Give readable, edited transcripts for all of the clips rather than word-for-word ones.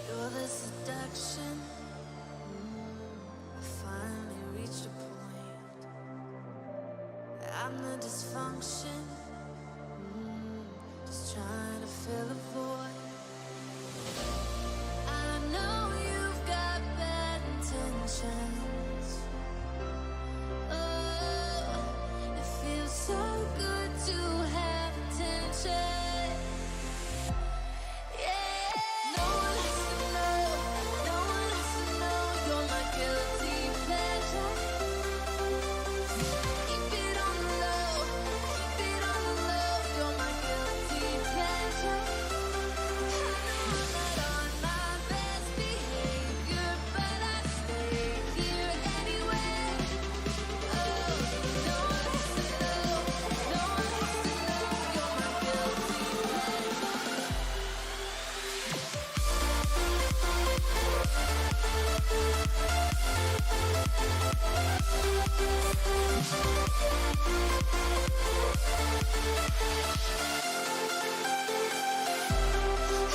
You're the seduction. I finally reached a point. I'm the dysfunction. Just trying to fill a void. I know you've got bad intentions. Oh, it feels so good to have attention. Yeah. No one has to know. No one has to know you're my guilty pleasure. Keep it on the low. Keep it on the low. You're my guilty pleasure. I know I'm not on my best behavior, but I stay here anyway. Oh, no one has to know. No one has to know you're my guilty pleasure.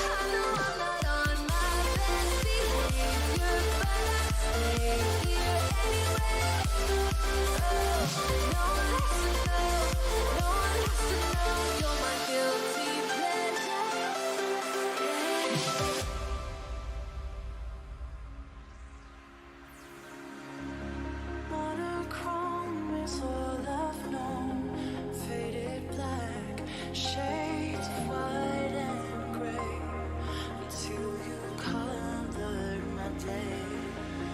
I know I'm not on my best behavior, but I stay here anyway. Oh, no one has to know. No one has to know you're my guilty pleasure. Yeah. Monochrome is all I've known. Faded black, shades of white and gray. Until you colored my day.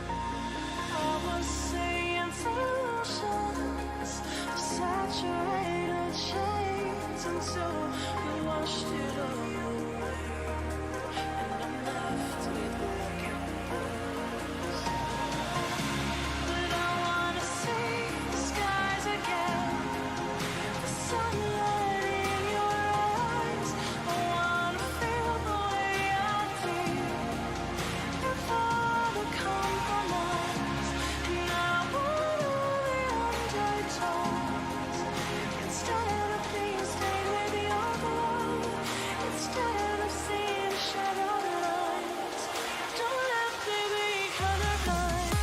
I was seeing solutions, saturated shades until you washed it all away. And I'm left with black and white. But I wanna see the skies again, the sunlight in your eyes. I wanna feel the way I feel before the compromise. And I want all the undertones instead of being stained with your blood. Instead of seeing shattered lines, don't have to be colorblind.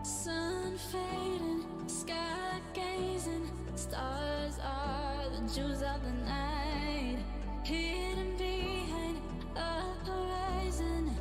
Sun fading, sky gazing, stars are the jewels of the night, hidden behind a horizon.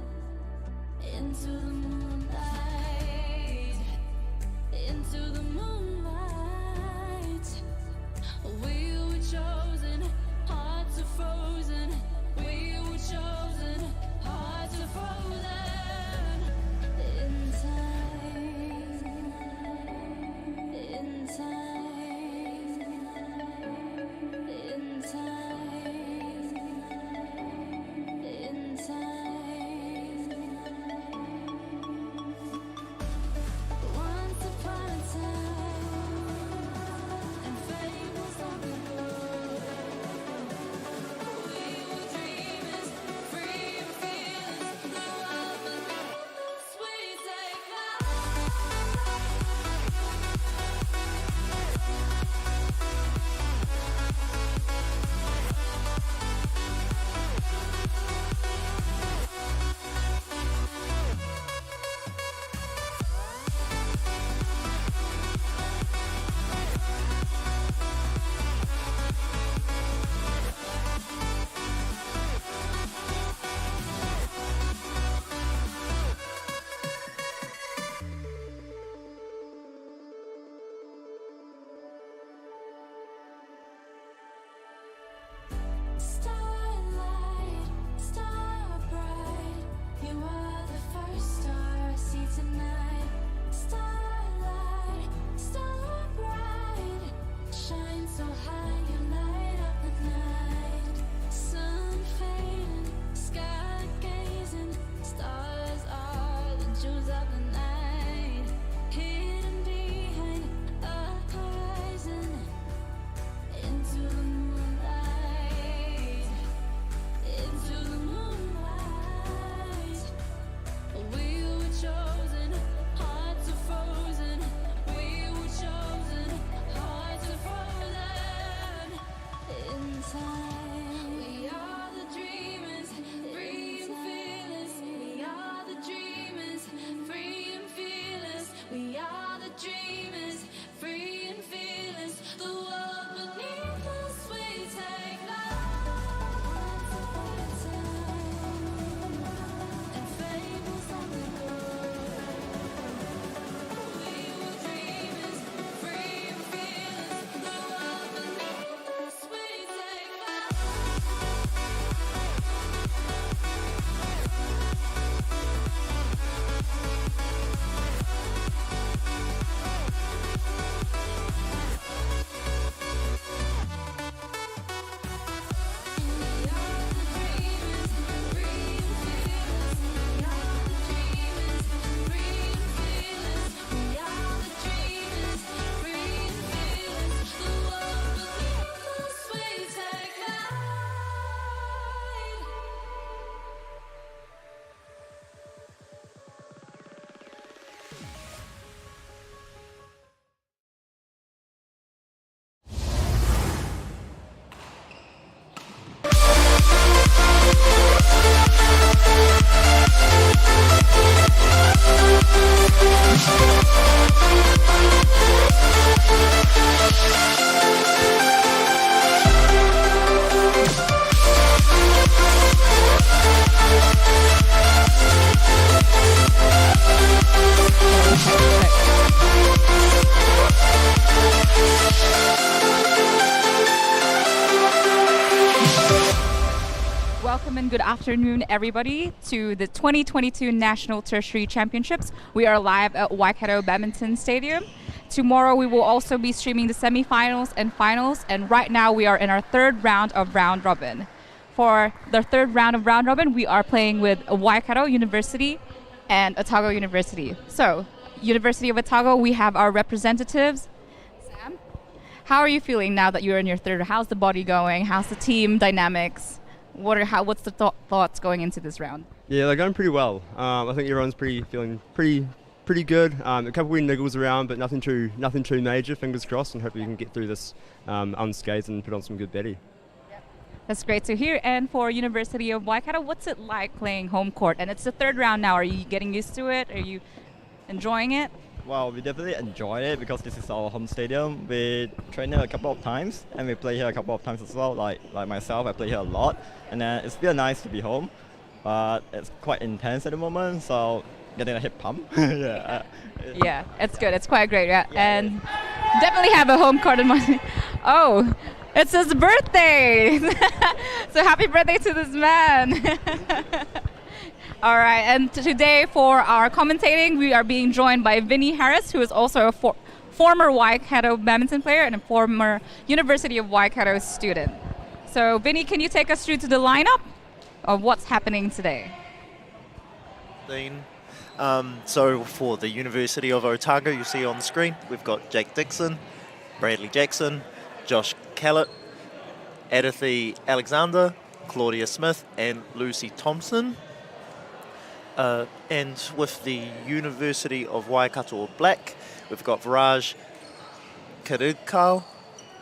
Welcome and good afternoon, everybody, to the 2022 National Tertiary Championships. We are live at Waikato Badminton Stadium. Tomorrow we will also be streaming the semifinals and finals, and right now we are in our third round of round robin. For the third round of round robin, we are playing with Waikato University and Otago University. So, University of Otago, we have our representatives. Sam, how are you feeling now that you're in your third? How's the body going? How's the team dynamics? What's the thoughts going into this round? Yeah, they're going pretty well. I think everyone's feeling pretty good. A couple of wee niggles around, but nothing too major. Fingers crossed, and hopefully we can get through this unscathed and put on some good betting. That's great to hear. And for University of Waikato, what's it like playing home court? And it's the third round now. Are you getting used to it? Are you enjoying it? Well, we definitely enjoy it because this is our home stadium. We train here a couple of times, and we play here a couple of times as well. Like myself, I play here a lot, and it's really nice to be home. But it's quite intense at the moment, so getting a hip pump. Yeah. Yeah, it's good. It's quite great. Yeah. And definitely have a home court in mind. Oh, it's his birthday! So happy birthday to this man! All right, and today for our commentating, we are being joined by Vinny Harris, who is also a former Waikato badminton player and a former University of Waikato student. So, Vinny, can you take us through to the lineup of what's happening today? So, for the University of Otago, you see on the screen, we've got Jake Dixon, Bradley Jackson, Josh Callett, Edithi Alexander, Claudia Smith, and Lucy Thompson. And with the University of Waikato Black, we've got Viraj Kadukal,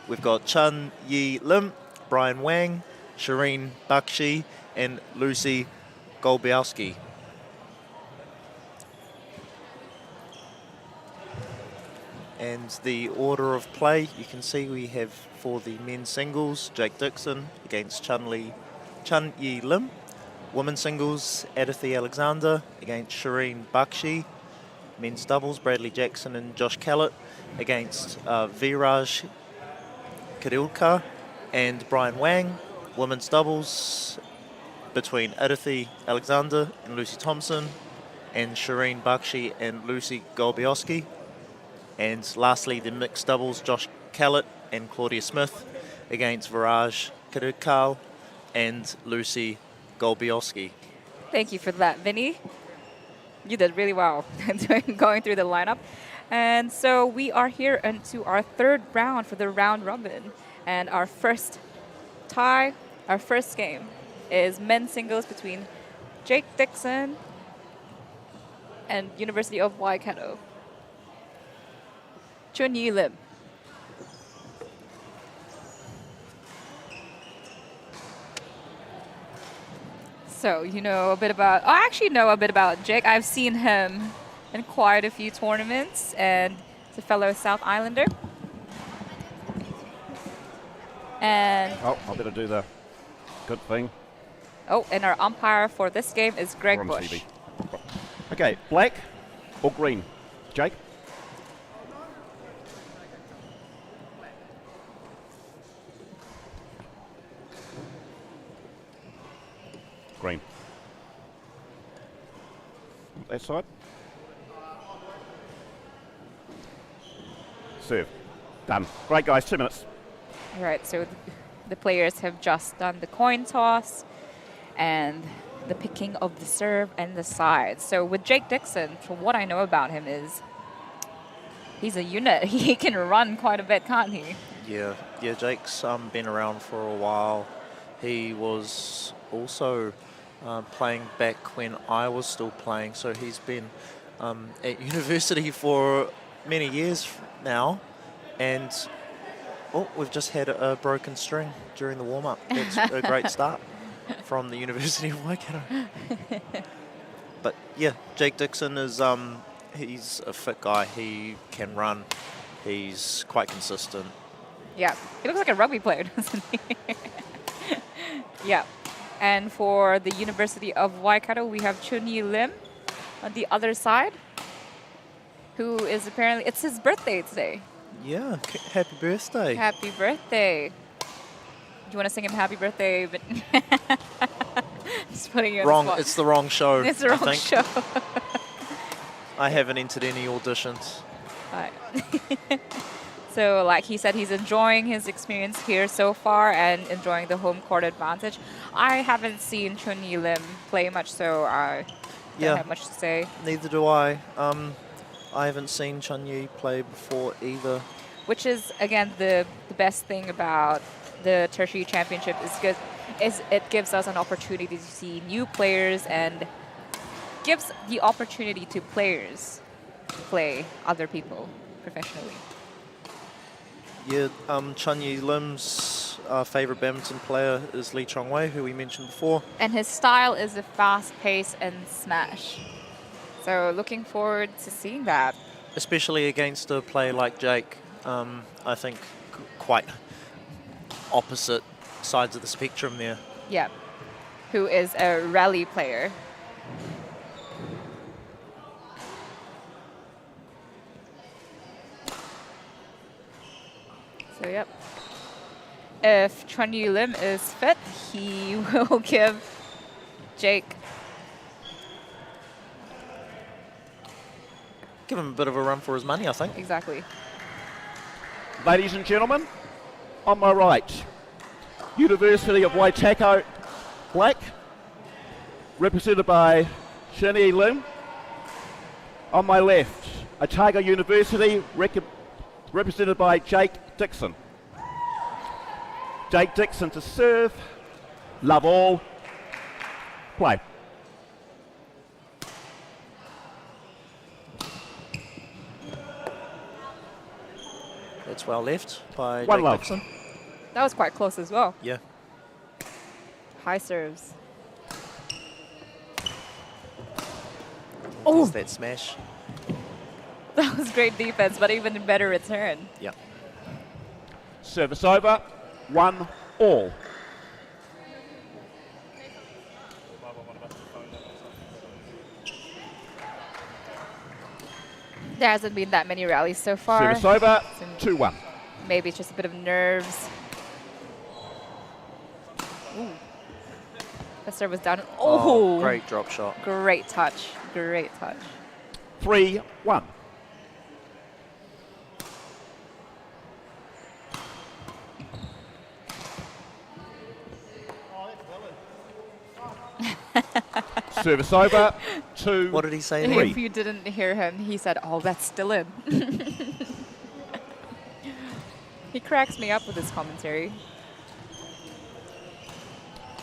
we've got Chun Yi Lim, Brian Wang, Shireen Bakshi, and Lucy Golbiowski. And the order of play, you can see we have for the men's singles, Jake Dixon against Chun Yi Lim. Women's singles, Edithi Alexander against Shireen Bakshi. Men's doubles, Bradley Jackson and Josh Callett against Viraj Kadilkar and Brian Wang. Women's doubles between Edithi Alexander and Lucy Thompson and Shireen Bakshi and Lucy Golbiowski. And lastly, the mixed doubles, Josh Callett and Claudia Smith against Viraj Kadilkar and Lucy Golbiowski. Thank you for that, Vinny. You did really well going through the lineup. And so we are here into our third round for the round robin. And our first game is men's singles between Jake Dixon and University of Waikato. Chun Yi Lim. So you know a bit about, I actually know a bit about Jake. I've seen him in quite a few tournaments, and he's a fellow South Islander. And oh, I better do the good thing. Oh, and our umpire for this game is Greg Bush. TV. Okay, black or green? Jake? Green. That side. Serve. Done. Great, guys. 2 minutes. All right, so the players have just done the coin toss and the picking of the serve and the side. So with Jake Dixon, from what I know about him is he's a unit. He can run quite a bit, can't he? Yeah, Jake's been around for a while. He was also playing back when I was still playing, so he's been at university for many years now. And we've just had a broken string during the warm-up. That's a great start from the University of Waikato. But yeah, Jake Dixon is He's a fit guy. He can run. He's quite consistent. Yeah, he looks like a rugby player, doesn't he? Yeah. And for the University of Waikato, we have Chun-Yi Lim on the other side, who is apparently, it's his birthday today. Yeah, happy birthday. Happy birthday. Do you want to sing him happy birthday? But just putting you on the Wrong. spot. It's the wrong show. It's the I wrong think. show. I haven't entered any auditions. Right. So like he said, he's enjoying his experience here so far and enjoying the home court advantage. I haven't seen Chun-Yi Lim play much, so I don't have much to say. Neither do I. I haven't seen Chun-Yi play before either. Which is, again, the best thing about the tertiary championship is it gives us an opportunity to see new players and gives the opportunity to players to play other people professionally. Yeah, Chun-Yi Lim's favourite badminton player is Lee Chong-wei, who we mentioned before. And his style is a fast pace and smash. So looking forward to seeing that. Especially against a player like Jake. I think quite opposite sides of the spectrum there. Yeah. Who is a rally player. So, yep. If Chun-Yi Lim is fit, he will give Jake. Give him a bit of a run for his money, I think. Exactly. Ladies and gentlemen, on my right, University of Waikato Black, represented by Chun-Yi Lim. On my left, Otago University, represented by Jake Dixon. Jake Dixon to serve, love all, play. That's well left by One Jake love. Dixon. That was quite close as well. Yeah. High serves. Oh, that smash. That was great defense, but even better return. Yeah. Service over, 1-all. There hasn't been that many rallies so far. Service over, So 2-1. maybe it's just a bit of nerves. Ooh. The serve was down. Oh, Great drop shot. Great touch. Great touch. 3-1. Service over, 2. What did he say If there? you didn't hear him, he said, "Oh, that's still in." He cracks me up with his commentary.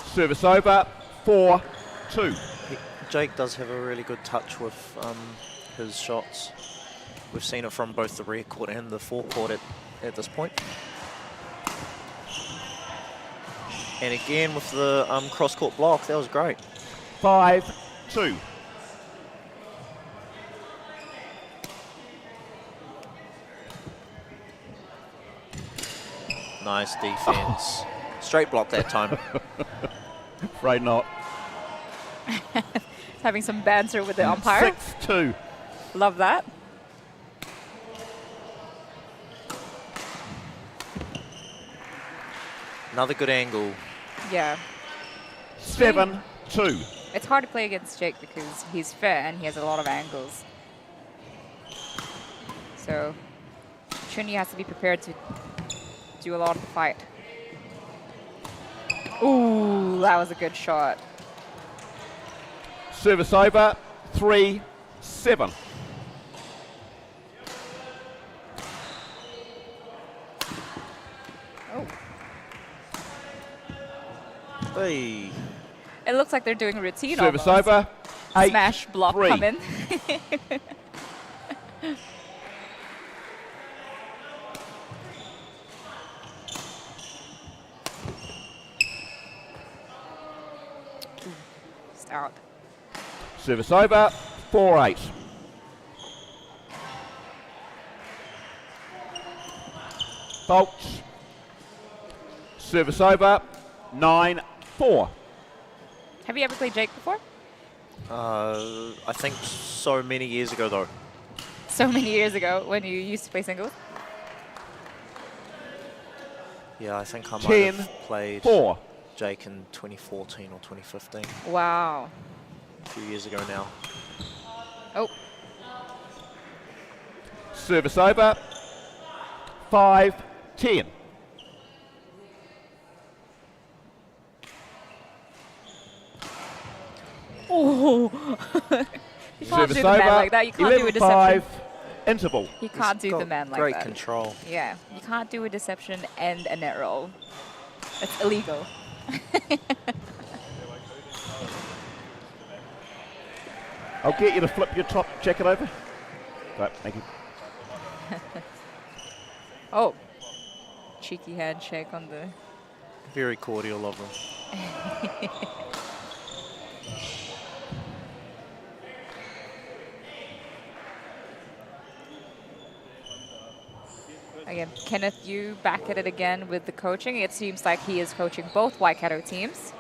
Service over, 4-2. Jake does have a really good touch with his shots. We've seen it from both the rear court and the forecourt at this point. And again with the cross-court block, that was great. 5-2. Nice defense. Straight block that time. Afraid not. Having some banter with the umpire. 6-2. Love that. Another good angle. Yeah. 7-2. It's hard to play against Jake because he's fit and he has a lot of angles. So Chun-Yi has to be prepared to do a lot of the fight. Ooh, that was a good shot. Service over, 3-7. Oh. Hey. It looks like they're doing a routine Service almost. over, 8-3. Smash, block, come in. Just out. Service over, 4-8. faults. Service over, 9-4. Have you ever played Jake before? I think so many years ago, though. So many years ago when you used to play singles? Yeah, I think I might 10, have played 4. Jake in 2014 or 2015. Wow. A few years ago now. Oh, Service over, 5-10. oh. You can't Service do the man over, like that. You can't do a deception. 11-5, interval. You can't do the Got man like great that. control. Yeah, you can't do a deception and a net roll. It's illegal. I'll get you to flip your top jacket over. Right, thank you. Oh, cheeky handshake on the. Very cordial of them. Again, Kenneth, you back at it again with the coaching. It seems like he is coaching both Waikato teams.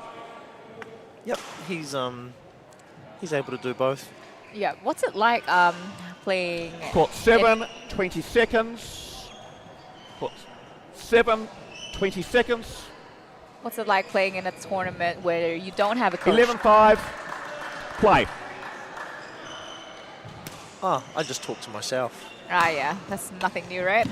Yep, he's able to do both. Yeah, what's it like playing? Court 7, 20 seconds. Court 7, 20 seconds. What's it like playing in a tournament where you don't have a coach? 11-5, play. Ah, I just talked to myself. Ah, yeah, that's nothing new, right?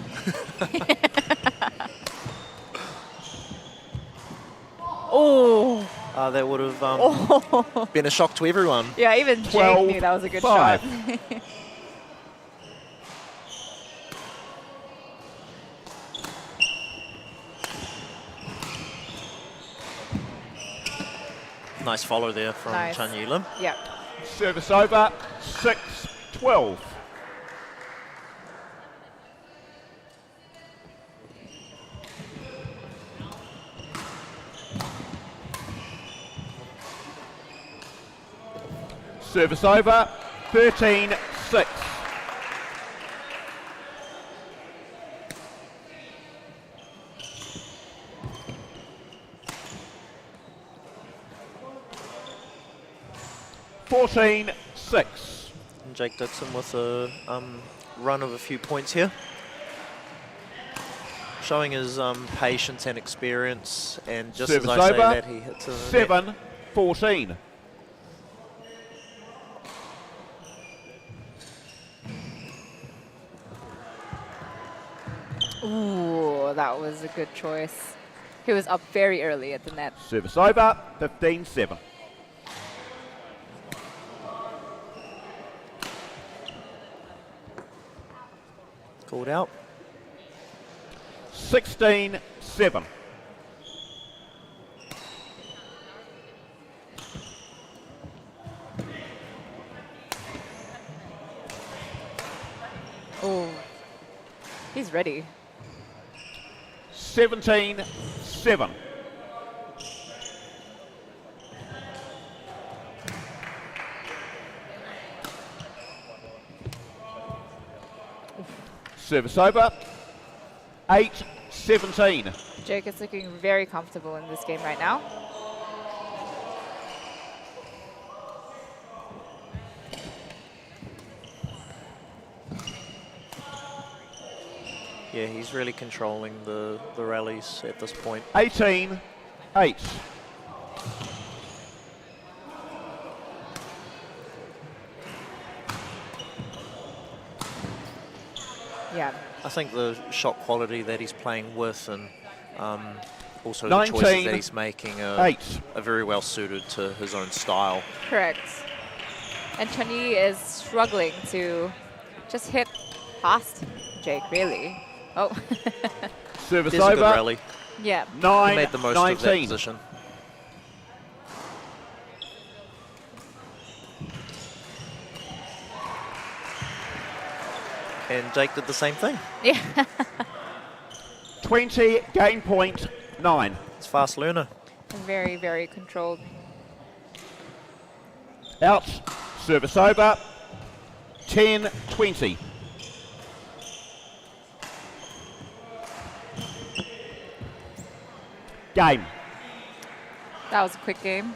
Oh, That would have been a shock to everyone. yeah, even Jake 12, knew that was a good 5. shot. Nice follow there from Nice. Chan Yi Lim. Yeah. Service over, 6-12. Service over, 13-6. And Jake Dixon with a run of a few points here. Showing his patience and experience, and just Service as I say over, that, he hits a net. 7-14. Ooh, that was a good choice. He was up very early at the net. Service over, 15-7. Called out. 16-7. Oh, he's ready. 17-7. Service over. 8-17. Jake is looking very comfortable in this game right now. Yeah, he's really controlling the rallies at this point. 18-8. Yeah. I think the shot quality that he's playing with, and also the choices that he's making are very well suited to his own style. Correct. And Chani is struggling to just hit past Jake, really. Oh. Service There's a good over. rally. Yeah. He made the most of that 9-19. position. And Jake did the same thing. Yeah. 20, game point 9. It's fast learner. Very, very controlled. Out. Service over. 10-20. Game. That was a quick game.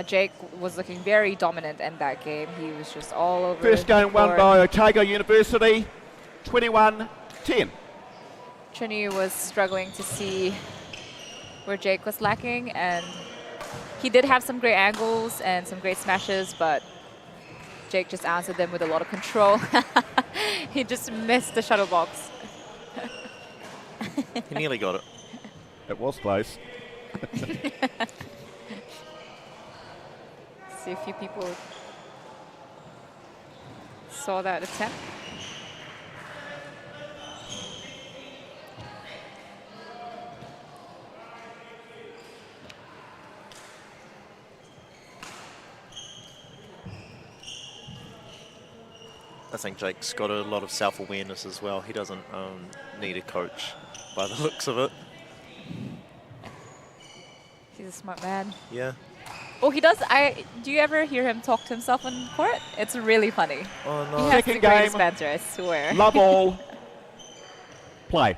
Jake was looking very dominant in that game. He was just all over. First game won board. by Otago University, 21-10. Trini was struggling to see where Jake was lacking, and he did have some great angles and some great smashes, but Jake just answered them with a lot of control. He just missed the shuttle box. He nearly got it. It was close. See a few people saw that attempt. I think Jake's got a lot of self-awareness as well. He doesn't need a coach by the looks of it. He's a smart man. Yeah. Oh, he does. Do you ever hear him talk to himself on court? It's really funny. Oh, He no. has Second the greatest game. banter, I swear. Love all. Play.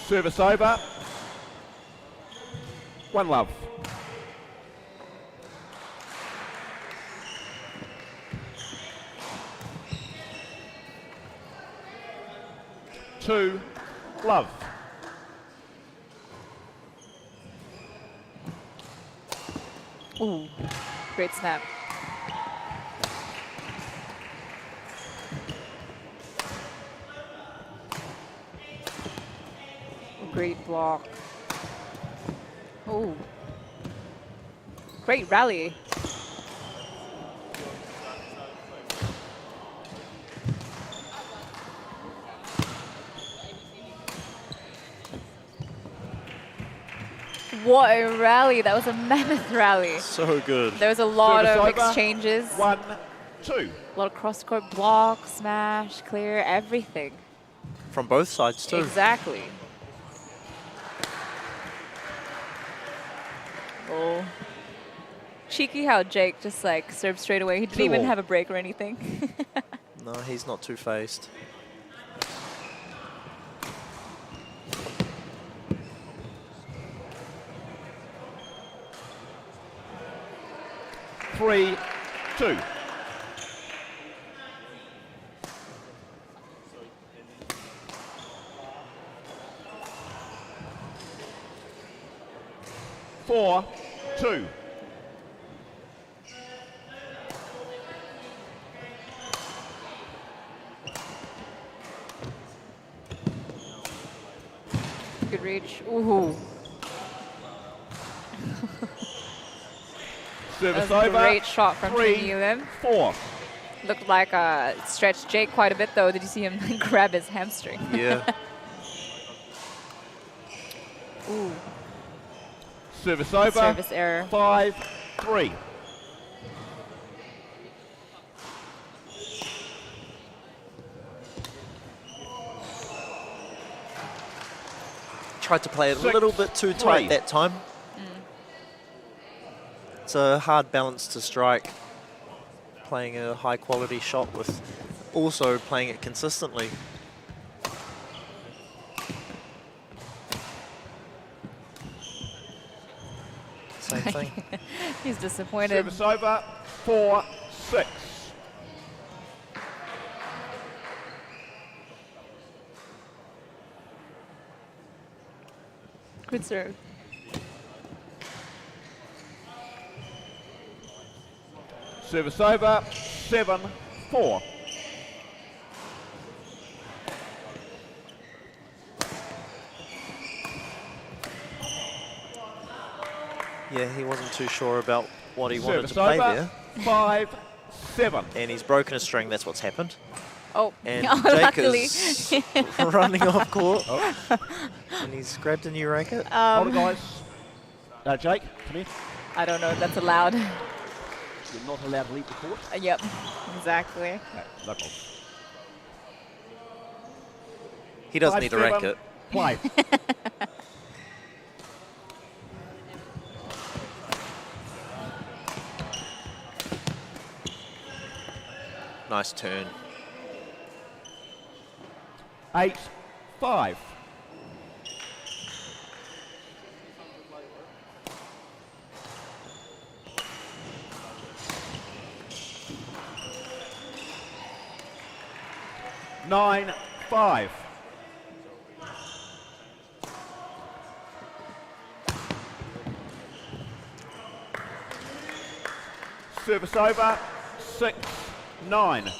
Service over. 1-love. Two, love. Ooh, great snap. Great block. Ooh. Great rally. What a rally. That was a mammoth rally. So good. There was a lot Service of over. exchanges. 1-2. A lot of cross-court block, smash, clear, everything. From both sides, too. Exactly. Oh. Cheeky how Jake just like served straight away. He didn't even 2-all. have a break or anything. No, he's not too phased. Three, two. Four, two. Good reach. Ooh. Service That was a over. great shot from 3, Trini Lim. 4. Looked like stretched Jake quite a bit though. Did you see him grab his hamstring? Yeah. Ooh. Service over. Service error. 5-3. Tried to play it a 6, little bit too 3. tight that time. It's a hard balance to strike. Playing a high quality shot with also playing it consistently. Same thing. He's disappointed. Service over. 4-6. Good serve. Service over. 7-4. Yeah, he wasn't too sure about what he wanted Service to play over. there. 5-7. And he's broken a string, that's what's happened. Oh, And oh, Jake luckily. is running off court. And he's grabbed a new racket. Hold it, guys. Jake, come here. I don't know if that's allowed. You're not allowed to leave the court. Yep, exactly. No, no problem. He does need a 5-7. racket. Play. Nice turn. 8-5. Nine, 5. Service over, 6-9.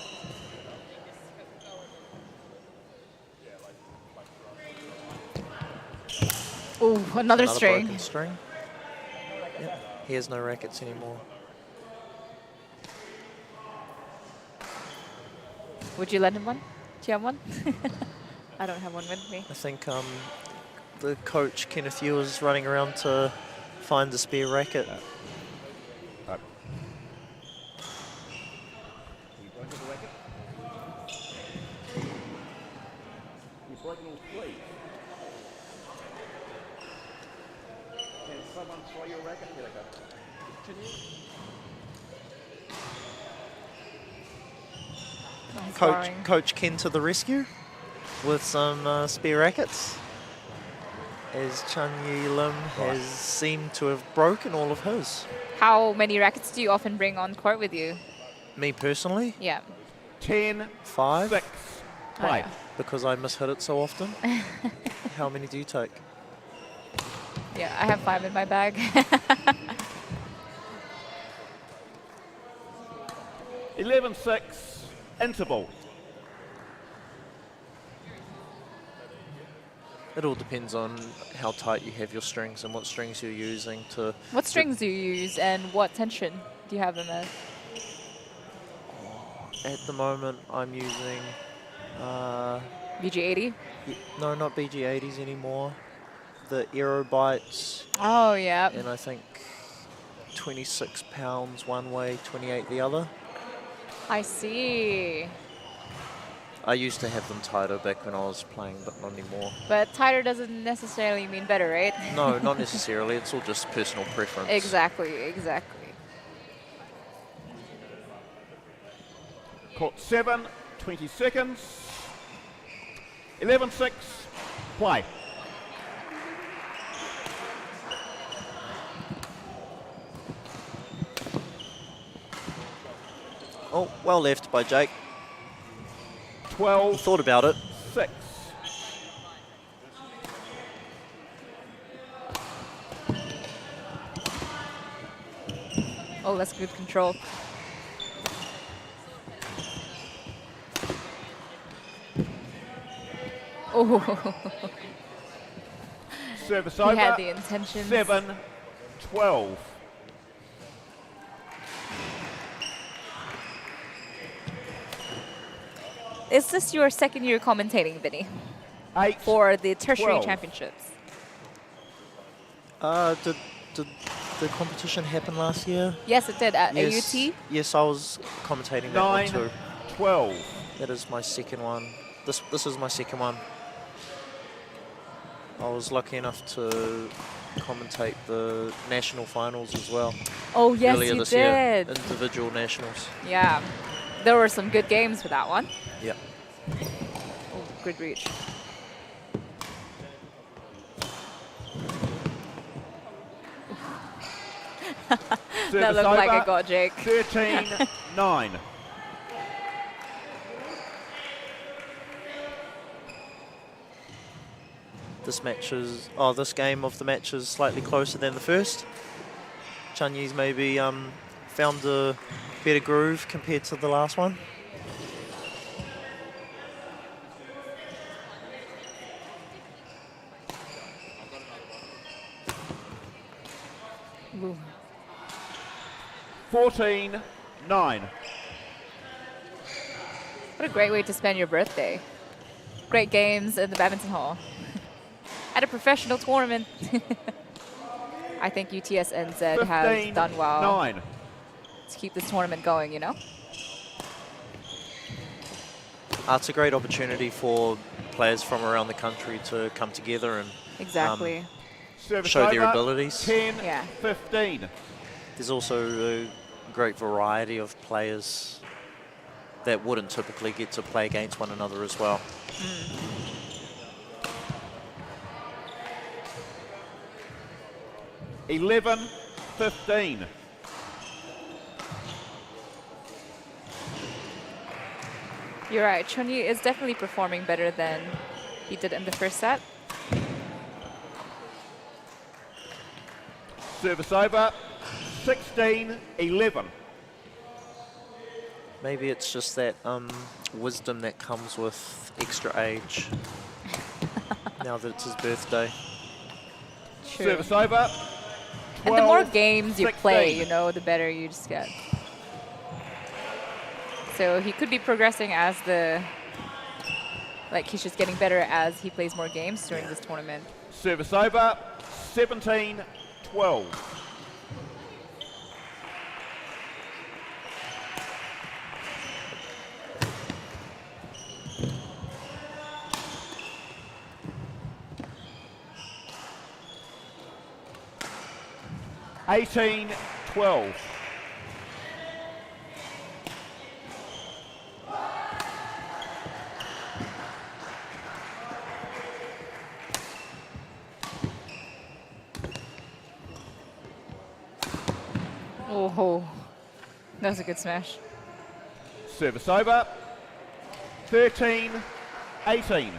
Ooh, another string. Broken string. Yep. He has no rackets anymore. Would you lend him one? Do you have one? I don't have one with me. I think the coach, Kenneth Yu, is running around to find the spare racket. You've broken all three. Can someone throw your racket? Here they go. Continue. Nice sparring. Coach Ken to the rescue with some spare rackets, as Chan Yi Lim has seemed to have broken all of his. How many rackets do you often bring on court with you? Me personally, Yeah. 10, 5, 6, Oh, play. yeah. because I mishit it so often. How many do you take? Yeah, I have 5 in my bag. 11-6, interval. It all depends on how tight you have your strings and what strings you're using to. What strings do you use and what tension do you have them at? At the moment, I'm using. VG80? No, not BG80s anymore. The Aero Bites, Oh, yeah. and I think 26 pounds one way, 28 the other. I see. I used to have them tighter back when I was playing, but not anymore. But tighter doesn't necessarily mean better, right? No, not necessarily. It's all just personal preference. Exactly, exactly. Court 7, 20 seconds. 11-6, play. Oh, well left by Jake. 12, Thought about it. 6. Oh, that's good control. Oh, Service he over. had the intentions. 7-12. Is this your second year commentating, Vinny, 8, for the Tertiary 12. Championships? Did the competition happen last year? Yes, it did at Yes. AUT. Yes, I was commentating that one 9, too. 12. That is my second one. This is my second one. I was lucky enough to commentate the national finals as well. Oh, yes, earlier you this year. did. Individual nationals. Yeah, there were some good games for that one. Yeah. Oh, good reach. That Service looked like over. it got Jake. 13-9. This game of the match is slightly closer than the first. Chanyi's maybe found a better groove compared to the last one. Ooh. 14-9. What a great way to spend your birthday. Great games in the badminton hall. At a professional tournament. I think UTS NZ has done well 9. to keep this tournament going, you know? It's a great opportunity for players from around the country to come together and Exactly. Service show their over. abilities. 10-15. Yeah. There's also a great variety of players that wouldn't typically get to play against one another as well. 11-15. You're right. Chunyi is definitely performing better than he did in the first set. Service over. 16-11. Maybe it's just that wisdom that comes with extra age. Now that it's his birthday. True. Service over. And the more 12, games you 16. play, you know, the better you just get. So he could be progressing as like he's just getting better as he plays more games during this tournament. Service over. 17-12. Eighteen, 12. Oh, that was a good smash. Service over. 13-18.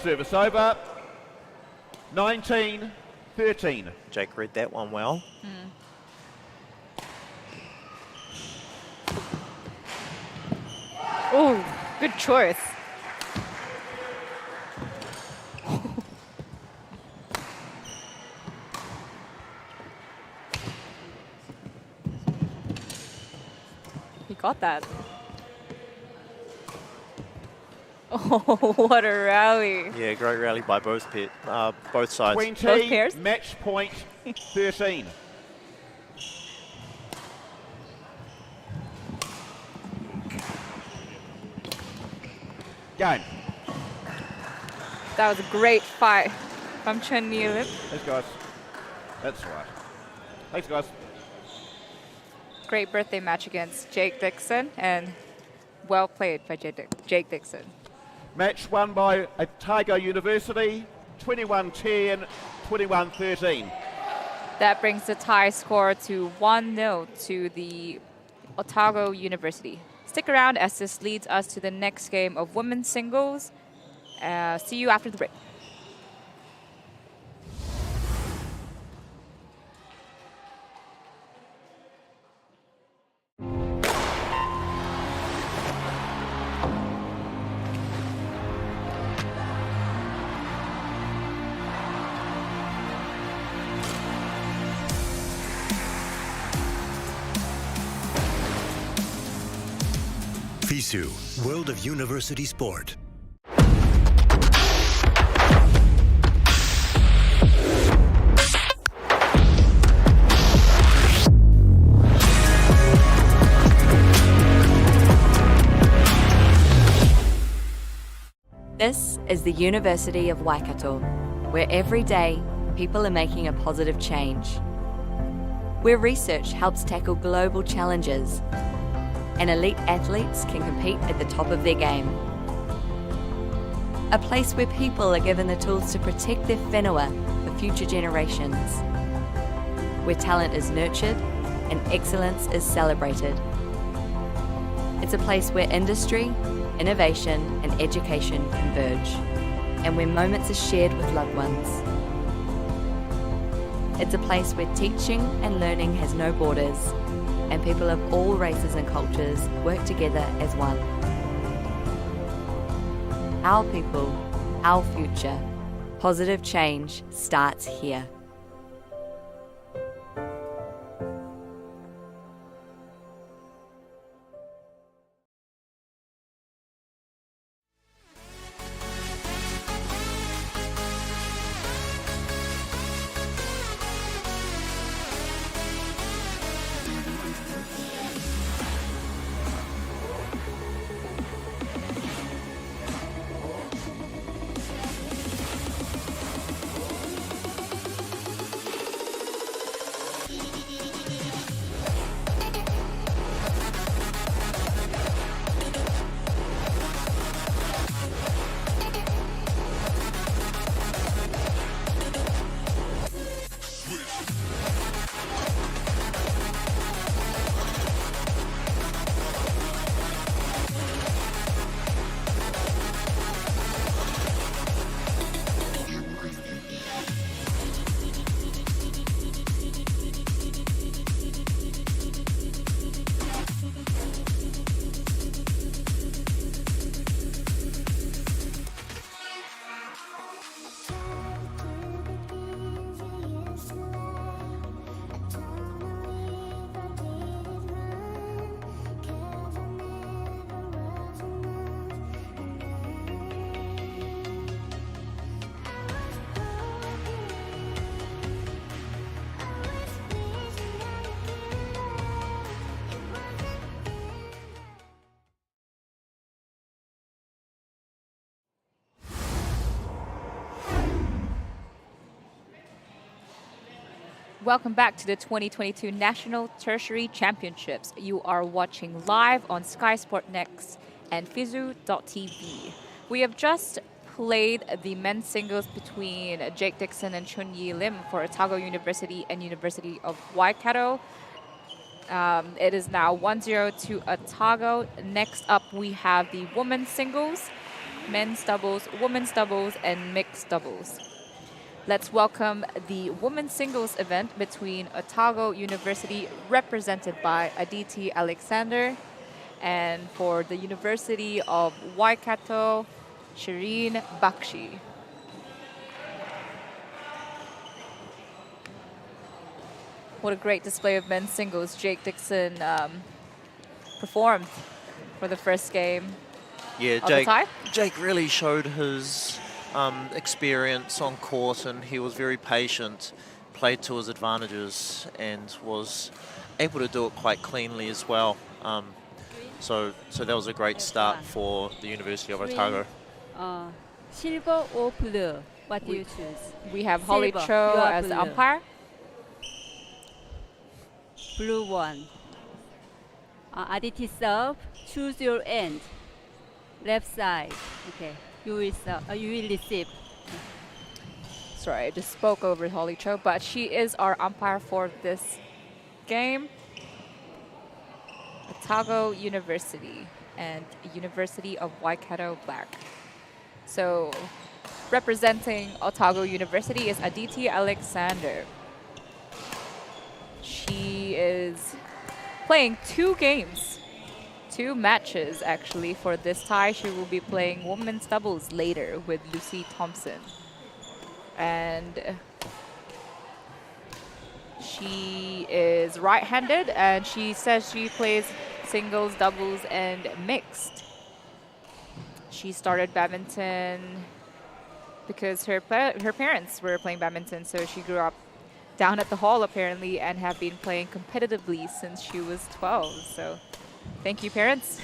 Service over. 19-13. Jake read that one well. Oh, good choice. He got that. Oh, what a rally. Yeah, great rally by both sides. 20, Both pairs? match point 13. Game. That was a great fight from Chen Yi. Thanks, guys. That's right. Thanks, guys. Great birthday match against Jake Dixon, and well played by Jake Dixon. Match won by Otago University, 21-10, 21-13. That brings the tie score to 1-0 to the Otago University. Stick around as this leads us to the next game of women's singles. See you after the break. FISU, World of University Sport. This is the University of Waikato, where every day people are making a positive change. Where research helps tackle global challenges and elite athletes can compete at the top of their game. A place where people are given the tools to protect their whenua for future generations. Where talent is nurtured and excellence is celebrated. It's a place where industry, innovation and education converge, and where moments are shared with loved ones. It's a place where teaching and learning has no borders, and people of all races and cultures work together as one. Our people, our future. Positive change starts here. welcome back to the 2022 National Tertiary Championships. You are watching live on skysportnext and fizu.tv. We have just played the men's singles between Jake Dixon and Chun-Yi Lim for Otago University and University of Waikato. It is now 1-0 to Otago. Next up, we have the women's singles, men's doubles, women's doubles, and mixed doubles. Let's welcome the women's singles event between Otago University, represented by Aditi Alexander, and for the University of Waikato, Shireen Bakshi. What a great display of men's singles. Jake Dixon performed for the first game. Yeah, of the tie. Jake really showed his experience on court, and he was very patient, played to his advantages, and was able to do it quite cleanly as well. So that was a great start for the University of Otago. Silver or blue? What do you choose? We have Holly Silver. Cho You are as the blue. umpire. Blue one. Aditi serve. Choose your end. Left side. Okay. You will serve. You will receive. Sorry, I just spoke over Holly Cho, but she is our umpire for this game. Otago University and University of Waikato Black. So representing Otago University is Aditi Alexander. She is playing 2 games, 2 matches actually for this tie. She will be playing women's doubles later with Lucy Thompson. And she is right-handed, and she says she plays singles, doubles, and mixed. She started badminton because her parents were playing badminton, so she grew up down at the hall apparently and have been playing competitively since she was 12. So thank you, parents,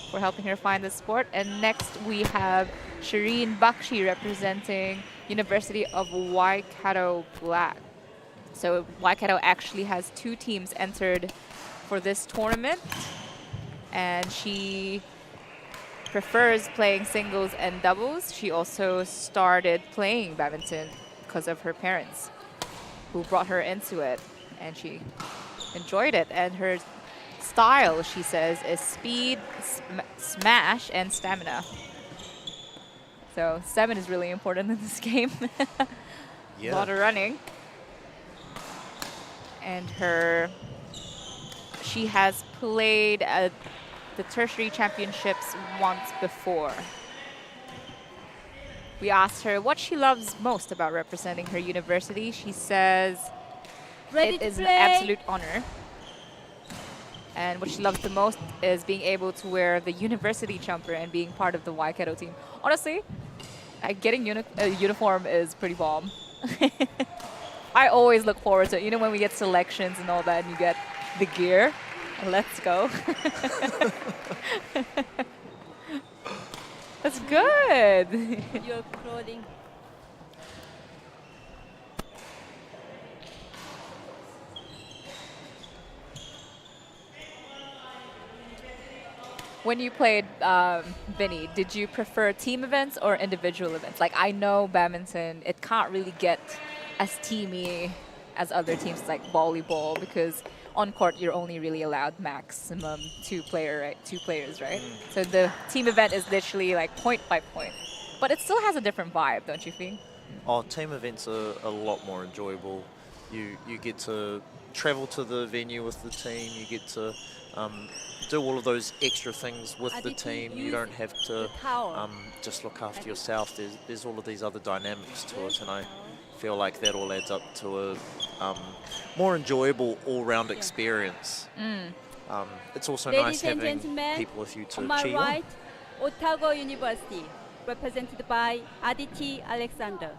for helping her find the sport. And next we have Shireen Bakshi representing University of Waikato Black. So Waikato actually has 2 teams entered for this tournament, and she prefers playing singles and doubles. She also started playing badminton because of her parents, who brought her into it, and she enjoyed it. And her style, she says, is speed, smash, and stamina. So 7 is really important in this game. A lot of running. And she has played at the tertiary championships once before. We asked her what she loves most about representing her university. She says it is an absolute honor. And what she loves the most is being able to wear the university jumper and being part of the Waikato team. Honestly, getting a uniform is pretty bomb. I always look forward to it. You know, when we get selections and all that, and you get the gear. Let's go. That's good. Your clothing. When you played Vinny, did you prefer team events or individual events? Like, I know badminton, it can't really get as teamy as other teams like volleyball, because on court you're only really allowed maximum 2 players, right? So the team event is literally like point by point, but it still has a different vibe, don't you think? Oh, team events are a lot more enjoyable. You get to travel to the venue with the team. You get to do all of those extra things with the team. You don't have to just look after yourself. There's all of these other dynamics to it, and I feel like that all adds up to a more enjoyable all-round experience. It's also nice having people with you to on my cheer right, Otago University, represented by Aditi Alexander.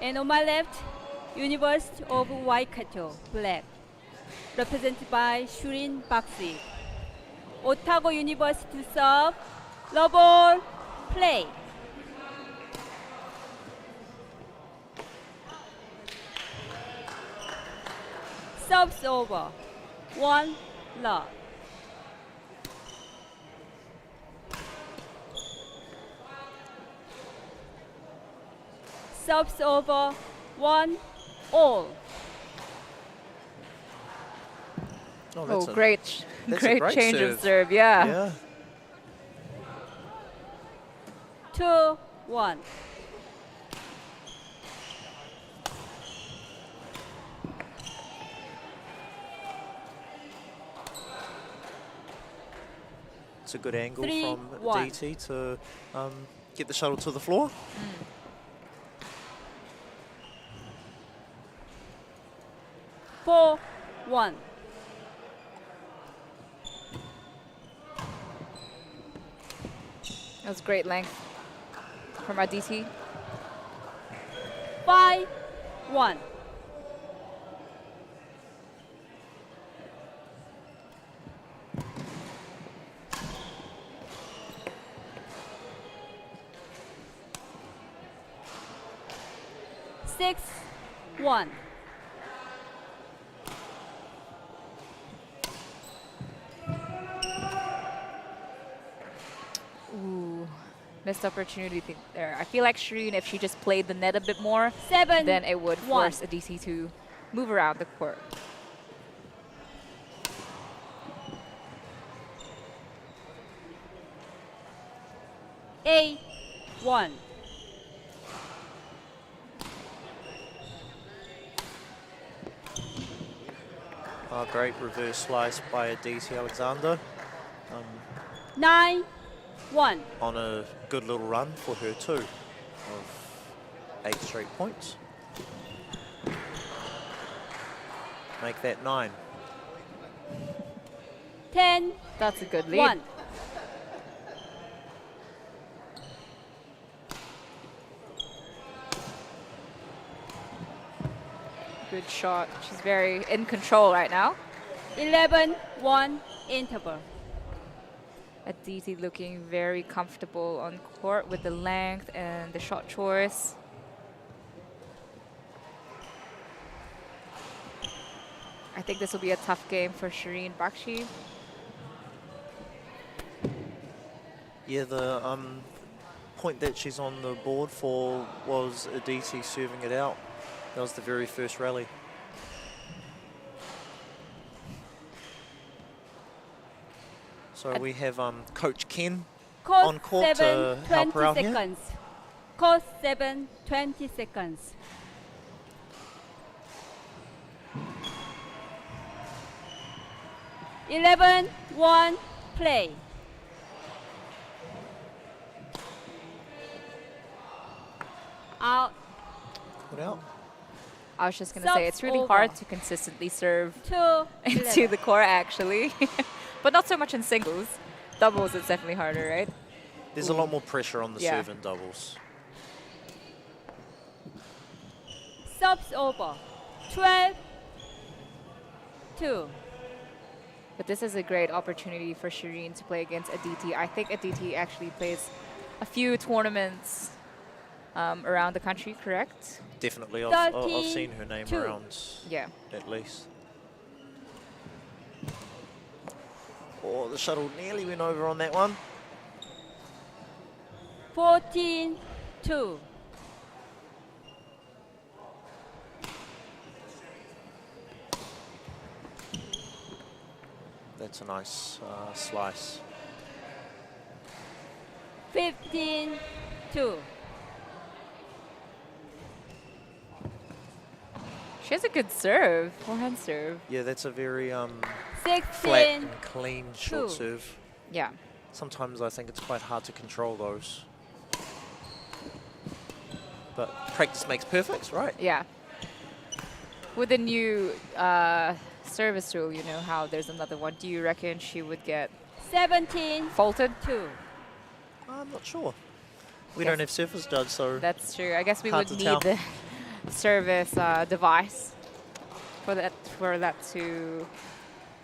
And on my left, University of Waikato Black, represented by Shireen Bakshi. Otago University serve, love ball, play. Subs over. 1 love. Subs over. 1 all. Oh, Oh, that's great, that's a great great change serve. of serve. Yeah. Yeah. 2 1. It's a good angle 3, from 1. DT to get the shuttle to the floor. 4 1. That was great length from our DT. 5 1. Six, 1. Ooh, missed opportunity there. I feel like Shireen, if she just played the net a bit more, 7 then it would 1. force a DC to move around the court. A 1. Great reverse slice by DT Alexander 9 1. on a good little run for her too of 8 straight points. Make that 9. 10 That's a good lead. 1. Good shot. She's very in control right now. 11 1 interval. Aditi looking very comfortable on court with the length and the shot choice. I think this will be a tough game for Shireen Bakshi. Yeah, the point that she's on the board for was Aditi serving it out. That was the very first rally. So we have Coach Ken Course on court 7 to help 20 her out here. seconds. Course 7 20 seconds. Eleven, 1, play. Out. Put out. I was just going to say, it's really over. hard to consistently serve 2 into the court, actually. But not so much in singles. Doubles, it's definitely harder, right? There's a lot more pressure on the Yeah. serve in doubles. Subs over. 12 2. But this is a great opportunity for Shireen to play against Aditi. I think Aditi actually plays a few tournaments around the country, correct? Definitely, I've 13, seen her name 2. around Yeah. at least. Oh, the shuttle nearly went over on that one. 14 2. That's a nice slice. 15 2. She has a good serve, forehand serve. Yeah, that's a very 16 flat and clean short 2. serve. Yeah. Sometimes I think it's quite hard to control those. But practice makes perfect, right? Yeah. With the new service rule, you know how there's another one. Do you reckon she would get 17 faulted? 2. I'm not sure. We Yes. don't have surface judge, so That's true. I guess we Hard would to need tell. the service device for that to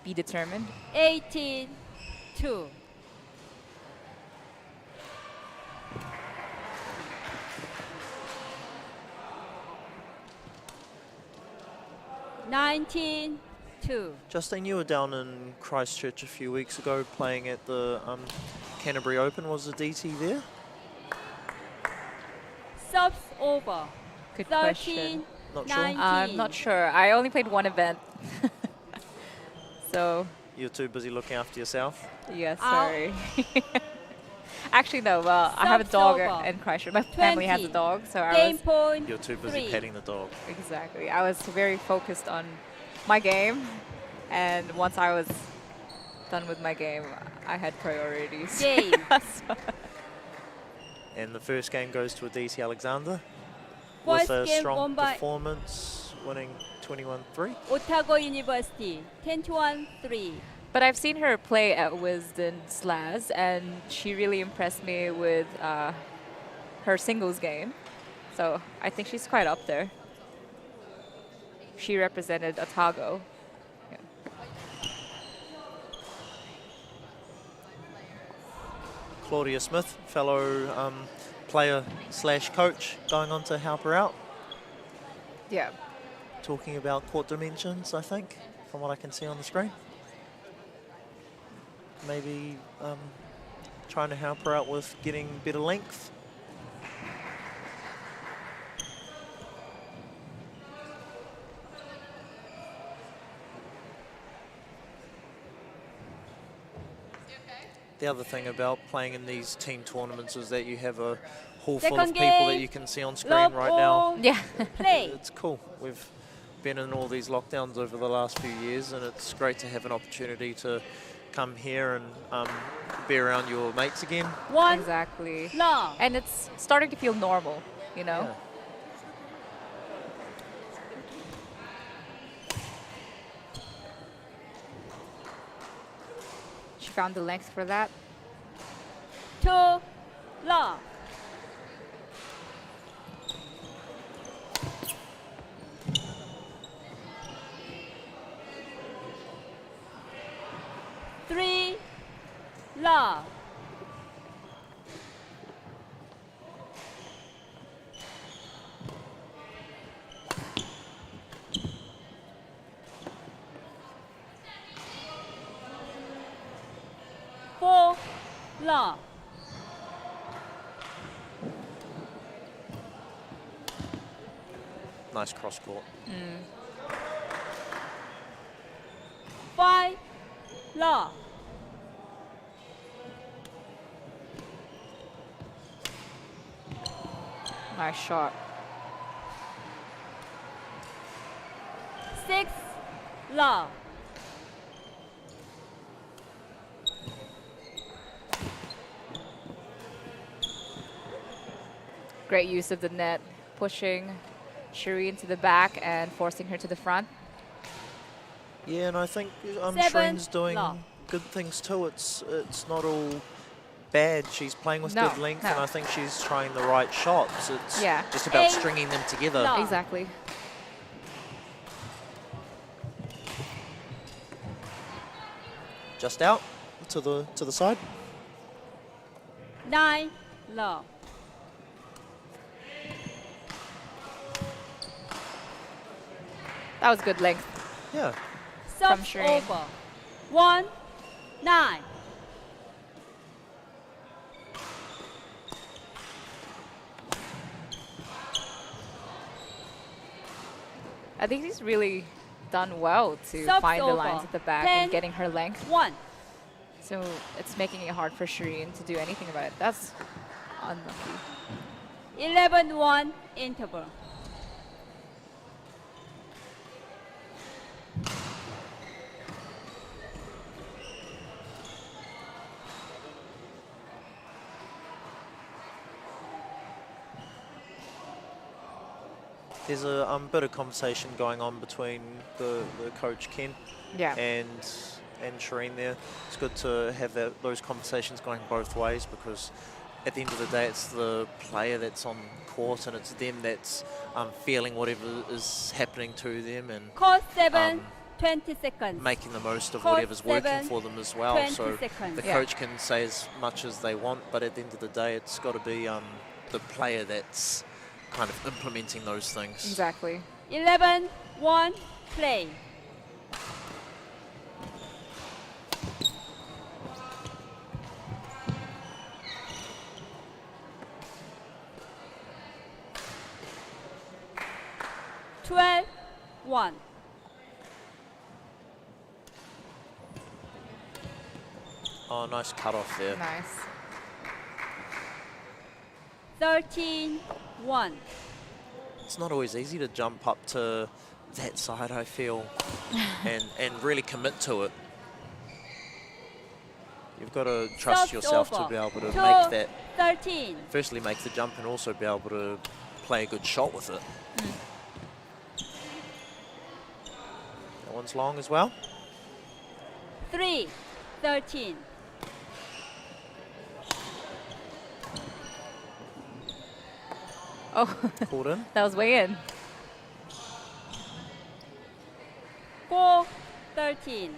be determined. 18 2. 19 2. Justine, you were down in Christchurch a few weeks ago playing at the Canterbury Open. Was the DT there? Subs over. Good 13, question. Not sure. 19. I'm not sure. I only played one event. So, You're too busy looking after yourself. yes, Ow. sorry. Actually, no. Well, I have a Subs dog over. in Christchurch. My family has a 20. dog, so I Game was point You're too busy 3. petting the dog. exactly. I was very focused on my game, and once I was done with my game, I had priorities. Game. So- And the first game goes to Aditi Alexander First with a game strong won by performance, winning 21-3. Otago University 21-3. But I've seen her play at Wisden Slaz, and she really impressed me with her singles game. So I think she's quite up there. She represented Otago. Yeah. Claudia Smith, fellow player slash coach, going on to help her out. Yeah. Talking about court dimensions, I think, from what I can see on the screen. Maybe trying to help her out with getting better length. The other thing about playing in these team tournaments is that you have a hall full of Second people that game, you can see on screen love right now. all, Yeah. Play. It's cool. We've been in all these lockdowns over the last few years, and it's great to have an opportunity to come here and be around your mates again. 1 Exactly. love. And it's starting to feel normal, you know? Yeah. She found the length for that. 2 love. Three love. Four love. Nice cross court. 5 love. Nice shot. 6 love. Great use of the net, pushing Shireen to the back and forcing her to the front. Yeah, and I think Seven Shireen's doing love. good things too. It's not all bad. She's playing with No, good length, no. and I think she's trying the right shots. It's Yeah. just about 8 stringing them together. love. Exactly. Just out to the side. 9 love. That was good length. Yeah. Subs Shireen. over. 1 9. I think he's really done well to Subs find the over. lines at the back 10. and getting her length. 1. So it's making it hard for Shireen to do anything about it. That's unlucky. 11-1 interval. There's a bit of conversation going on between the coach Ken Yeah. and Shireen there. It's good to have those conversations going both ways, because at the end of the day, it's the player that's on court, and it's them that's feeling whatever is happening to them, and Court 7, 20 seconds. making the most of Court whatever's working 7, for them as well. 20 So seconds. the Yeah. coach can say as much as they want, but at the end of the day, it's got to be the player that's kind of implementing those things. Exactly. 11-1 play. 12-1. Oh, nice cut off there. Nice. 13-1. It's not always easy to jump up to that side, I feel, and really commit to it. You've got to trust Serves yourself over. to be able to 2, make that, 13. firstly make the jump and also be able to play a good shot with it. That one's long as well. 3-13. Oh, Caught in. that was way in. 4-13.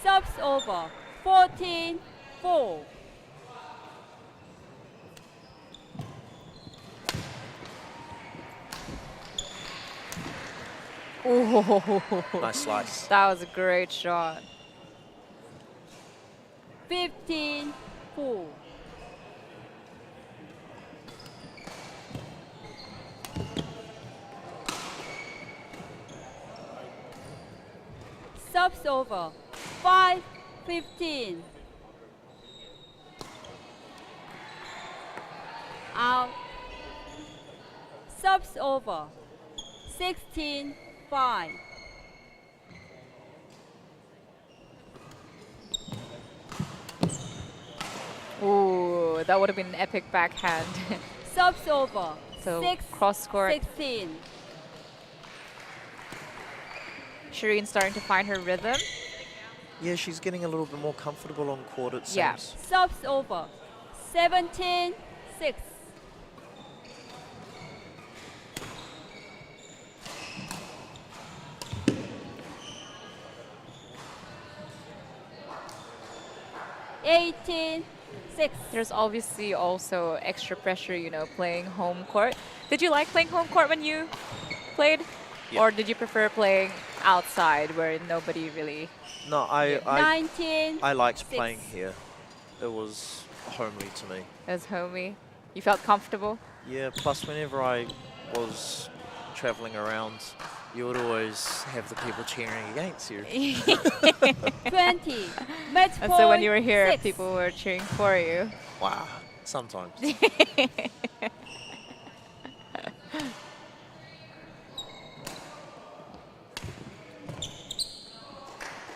Subs over. 14-4. Oh, Nice slice. that was a great shot. 15-4. Subs over. 5-15. Out. Subs over. 16-5. Ooh, that would have been an epic backhand. Subs over. So 6, cross court. 16. Shireen starting to find her rhythm. Yeah, she's getting a little bit more comfortable on court, it seems. Yeah. Subs over. 17-6. There's obviously also extra pressure, you know, playing home court. Did you like playing home court when you played? Yeah. Or did you prefer playing outside where nobody really... No, I 19. liked 6. playing here. It was homely to me. as homey? You felt comfortable? Yeah, plus whenever I was traveling around, you would always have the people cheering against you. 20. Match And so when point you were here, 6. people were cheering for you. Wow, sometimes.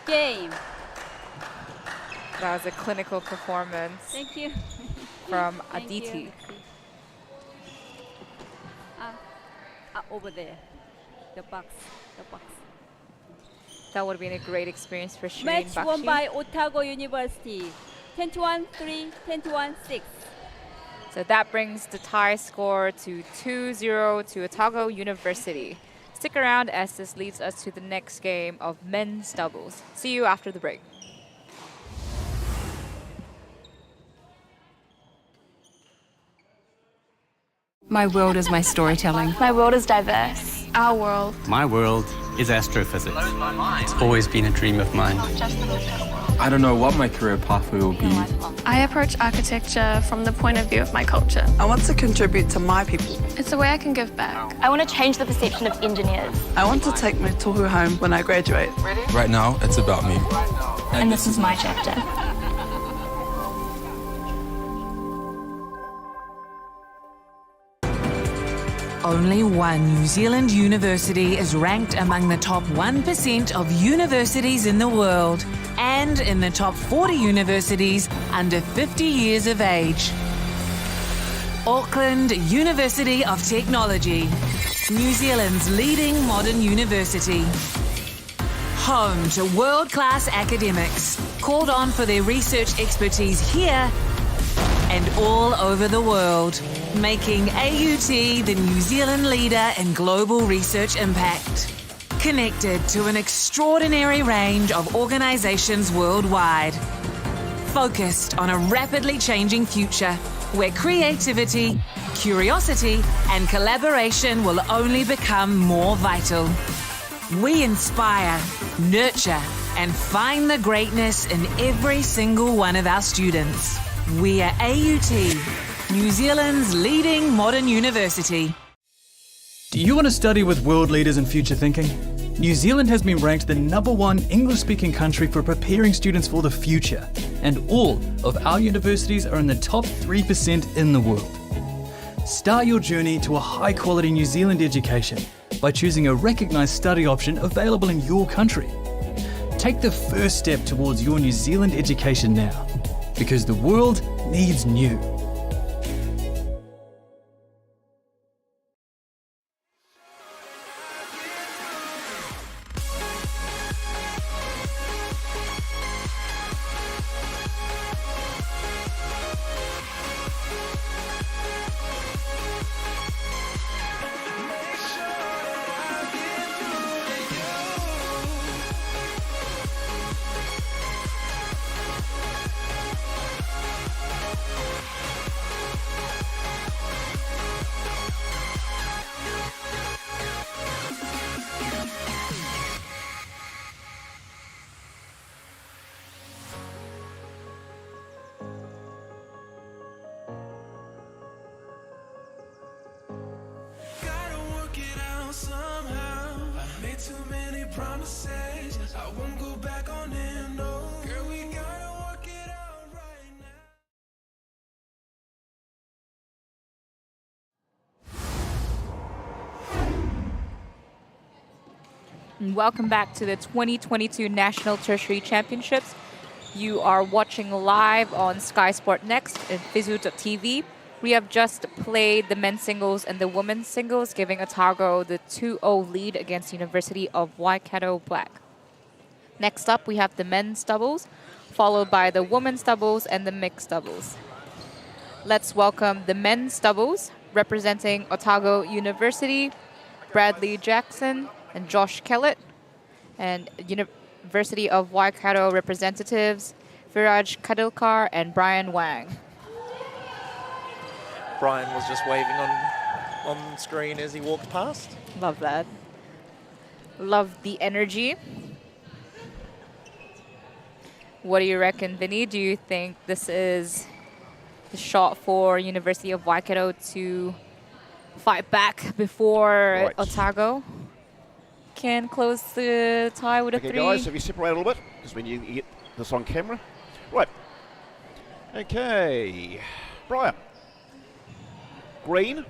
Game. That was a clinical performance Thank you. from Thank you, Aditi. Aditi. Over there. The box. The box. That would have been a great experience for Shireen Match won Bakshi. by Otago University. 21-3, 21-6. So that brings the tie score to 2-0 to Otago University. Stick around as this leads us to the next game of men's doubles. See you after the break. My world is my storytelling. My world is diverse. Our world. My world is astrophysics. It's always been a dream of mine. I don't know what my career pathway will be. I approach architecture from the point of view of my culture. I want to contribute to my people. It's a way I can give back. I want to change the perception of engineers. I want to take my tohu home when I graduate. Right now, it's about me. And this is my chapter. Only one New Zealand university is ranked among the top 1% of universities in the world and in the top 40 universities under 50 years of age. Auckland University of Technology, New Zealand's leading modern university. Home to world-class academics, called on for their research expertise here and all over the world, making AUT the New Zealand leader in global research impact. Connected to an extraordinary range of organisations worldwide. Focused on a rapidly changing future where creativity, curiosity and collaboration will only become more vital. We inspire, nurture and find the greatness in every single one of our students. We are AUT, New Zealand's leading modern university. Do you want to study with world leaders in future thinking? New Zealand has been ranked the #1 English-speaking country for preparing students for the future, and all of our universities are in the top 3% in the world. Start your journey to a high-quality New Zealand education by choosing a recognised study option available in your country. Take the first step towards your New Zealand education now, because the world needs new. Welcome back to the 2022 National Tertiary Championships. You are watching live on skysportnext and fizu.tv. We have just played the men's singles and the women's singles, giving Otago the 2-0 lead against University of Waikato Black. Next up, we have the men's doubles, followed by the women's doubles and the mixed doubles. Let's welcome the men's doubles, representing Otago University, Bradley Jackson and Josh Kellett, and University of Waikato representatives Viraj Kadilkar and Brian Wang. Brian was just waving on screen as he walked past. Love that. Love the energy. What do you reckon, Vinny? Do you think this is the shot for University of Waikato to fight back before Otago can close the tie with a 3? Okay, guys, if you separate a little bit, because when you get this on camera. Right. Okay. Brian. Green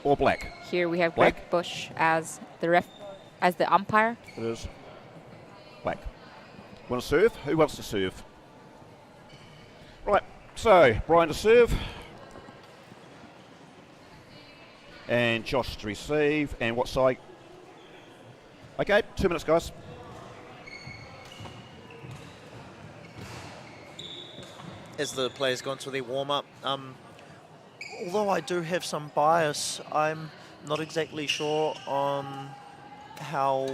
or black? Here we have Black. Greg Bush as the umpire. It is black. Want to serve? Who wants to serve? Right. So, Brian to serve. And Josh to receive. And what side? Okay, 2 minutes, guys. As the players go into their warm-up, although I do have some bias, I'm not exactly sure on how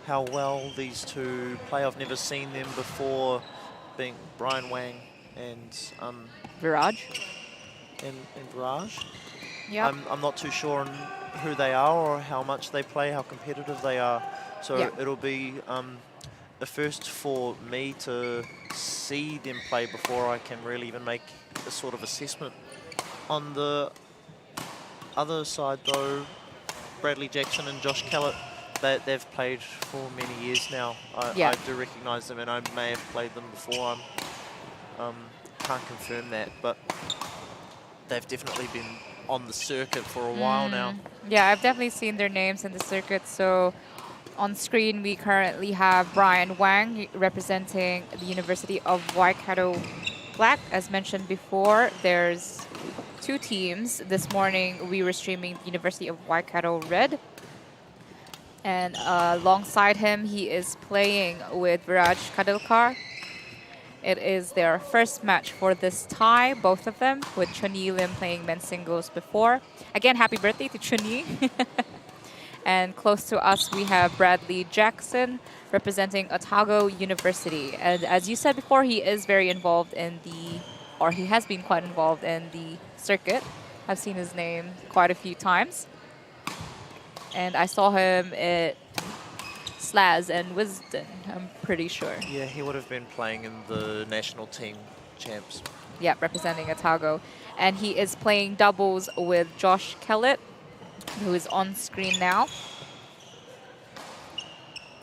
well these two play. I've never seen them before, being Brian Wang and Viraj. And Viraj. Yeah. I'm not too sure on who they are or how much they play, how competitive they are. So it'll be a first for me to see them play before I can really even make a sort of assessment. On the other side, though, Bradley Jackson and Josh Kellett, they've played for many years now. I do recognise them, and I may have played them before. Can't confirm that, but they've definitely been on the circuit for a while now. Yeah, I've definitely seen their names in the circuit. So on screen, we currently have Brian Wang representing the University of Waikato Black. As mentioned before, there's 2 teams. This morning, we were streaming the University of Waikato Red. And alongside him, he is playing with Viraj Kadilkar. It is their first match for this tie, both of them, with Chun-Yi Lim playing men's singles before. Again, happy birthday to Chun-Yi. And close to us, we have Bradley Jackson representing Otago University. And as you said before, he is very involved in he has been quite involved in the circuit. I've seen his name quite a few times. And I saw him at Slaz and Wisden, I'm pretty sure. Yeah, he would have been playing in the national team champs. Yeah, representing Otago. And he is playing doubles with Josh Kellett, who is on screen now.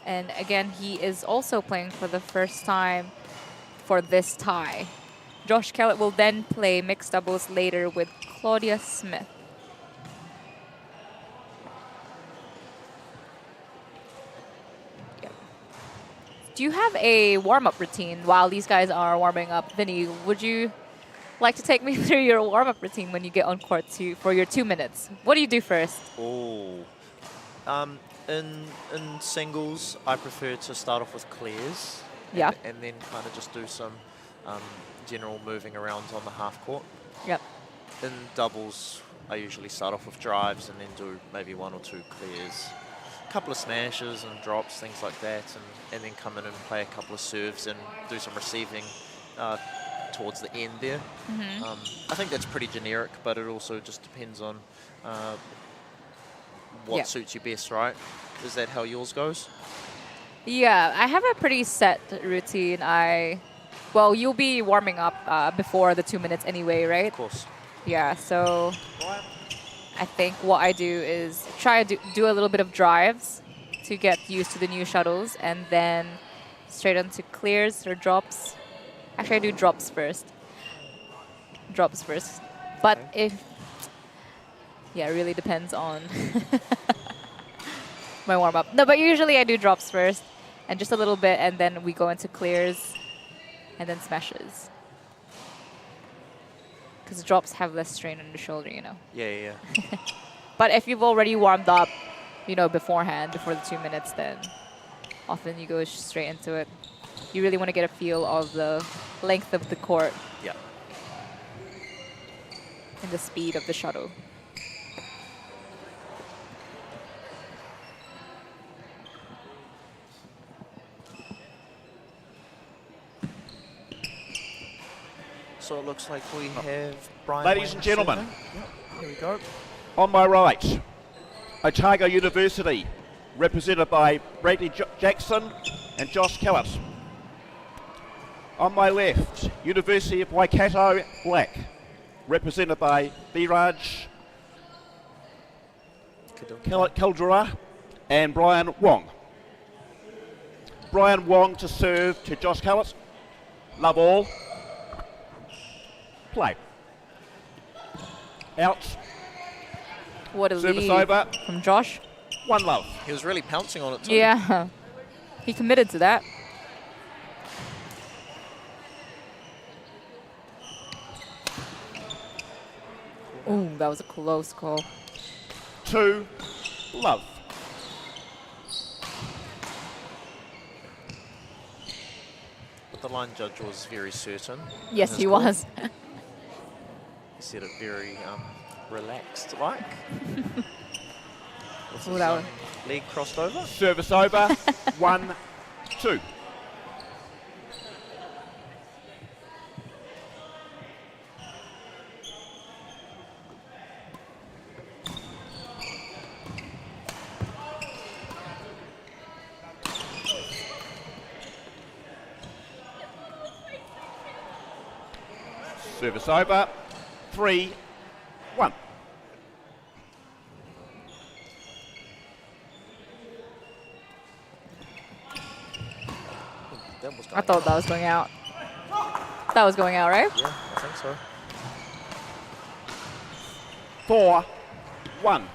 And again, he is also playing for the first time for this tie. Josh Kellett will then play mixed doubles later with Claudia Smith. Yeah. Do you have a warm-up routine while these guys are warming up? Vinny, would you like to take me through your warm-up routine when you get on court for your 2 minutes? What do you do first? Oh. In singles, I prefer to start off with clears. Yeah. And then kind of just do some general moving around on the half court. Yep. In doubles, I usually start off with drives and then do maybe 1 or 2 clears. A couple of smashes and drops, things like that, and then come in and play a couple of serves and do some receiving towards the end there. I think that's pretty generic, but it also just depends on what suits you best, right? Is that how yours goes? Yeah, I have a pretty set routine. Well, you'll be warming up before the 2 minutes anyway, right? Of course. Yeah, so I think what I do is try to do a little bit of drives to get used to the new shuttles, and then straight onto clears or drops. Actually, I do drops first. But yeah, it really depends on my warm-up. No, but usually I do drops first, and just a little bit, and then we go into clears, and then smashes. Because drops have less strain on the shoulder, you know. Yeah. But if you've already warmed up, you know, beforehand, before the 2 minutes, then often you go straight into it. You really want to get a feel of the length of the court. Yeah. And the speed of the shuttle. So it looks like we have Brian. Ladies and gentlemen, here we go. On my right, Otago University, represented by Bradley Jackson and Josh Kellett. On my left, University of Waikato Black, represented by Viraj Caldera and Brian Wong. Brian Wong to serve to Josh Kellett. Love all. Play. Out. What a Service lead over from Josh. 1 love. He was really pouncing on it too. Yeah. He committed to that. Ooh, that was a close call. 2 love. But the line judge was very certain. Yes, he was. He said it very relaxed, like. Ooh, that one. Leg crossed over. Service over. 1, 2. Service over. 3, 1. I thought that was going out. That was going out, right? Yeah, I think so. 4, 1.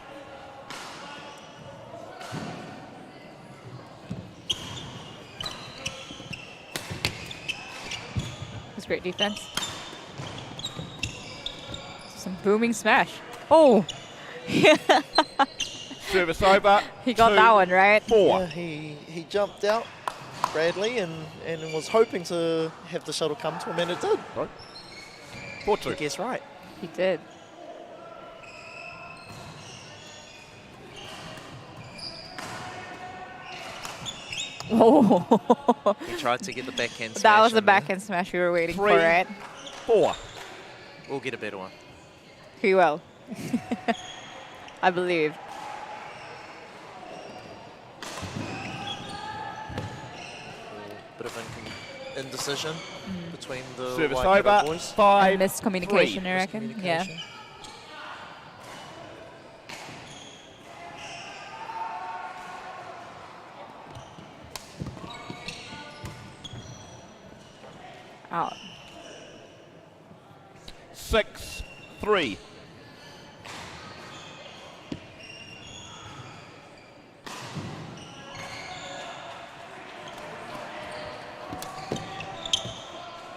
That's great defense. Some booming smash. Oh! Service over. He got 2, that one, right? 4. Yeah, he jumped out, Bradley, and was hoping to have the shuttle come to him, and it did. Right. 4-2. I guess right. He did. Oh! He tried to get the backhand smash. That was the in there. backhand smash we were waiting 3, for, right? 4. We'll get a better one. He will. I believe. Bit of indecision between the Service Waikato over. boys. 5. Miscommunication, 3. I reckon. Yeah. Miscommunication. Out. 6. 3.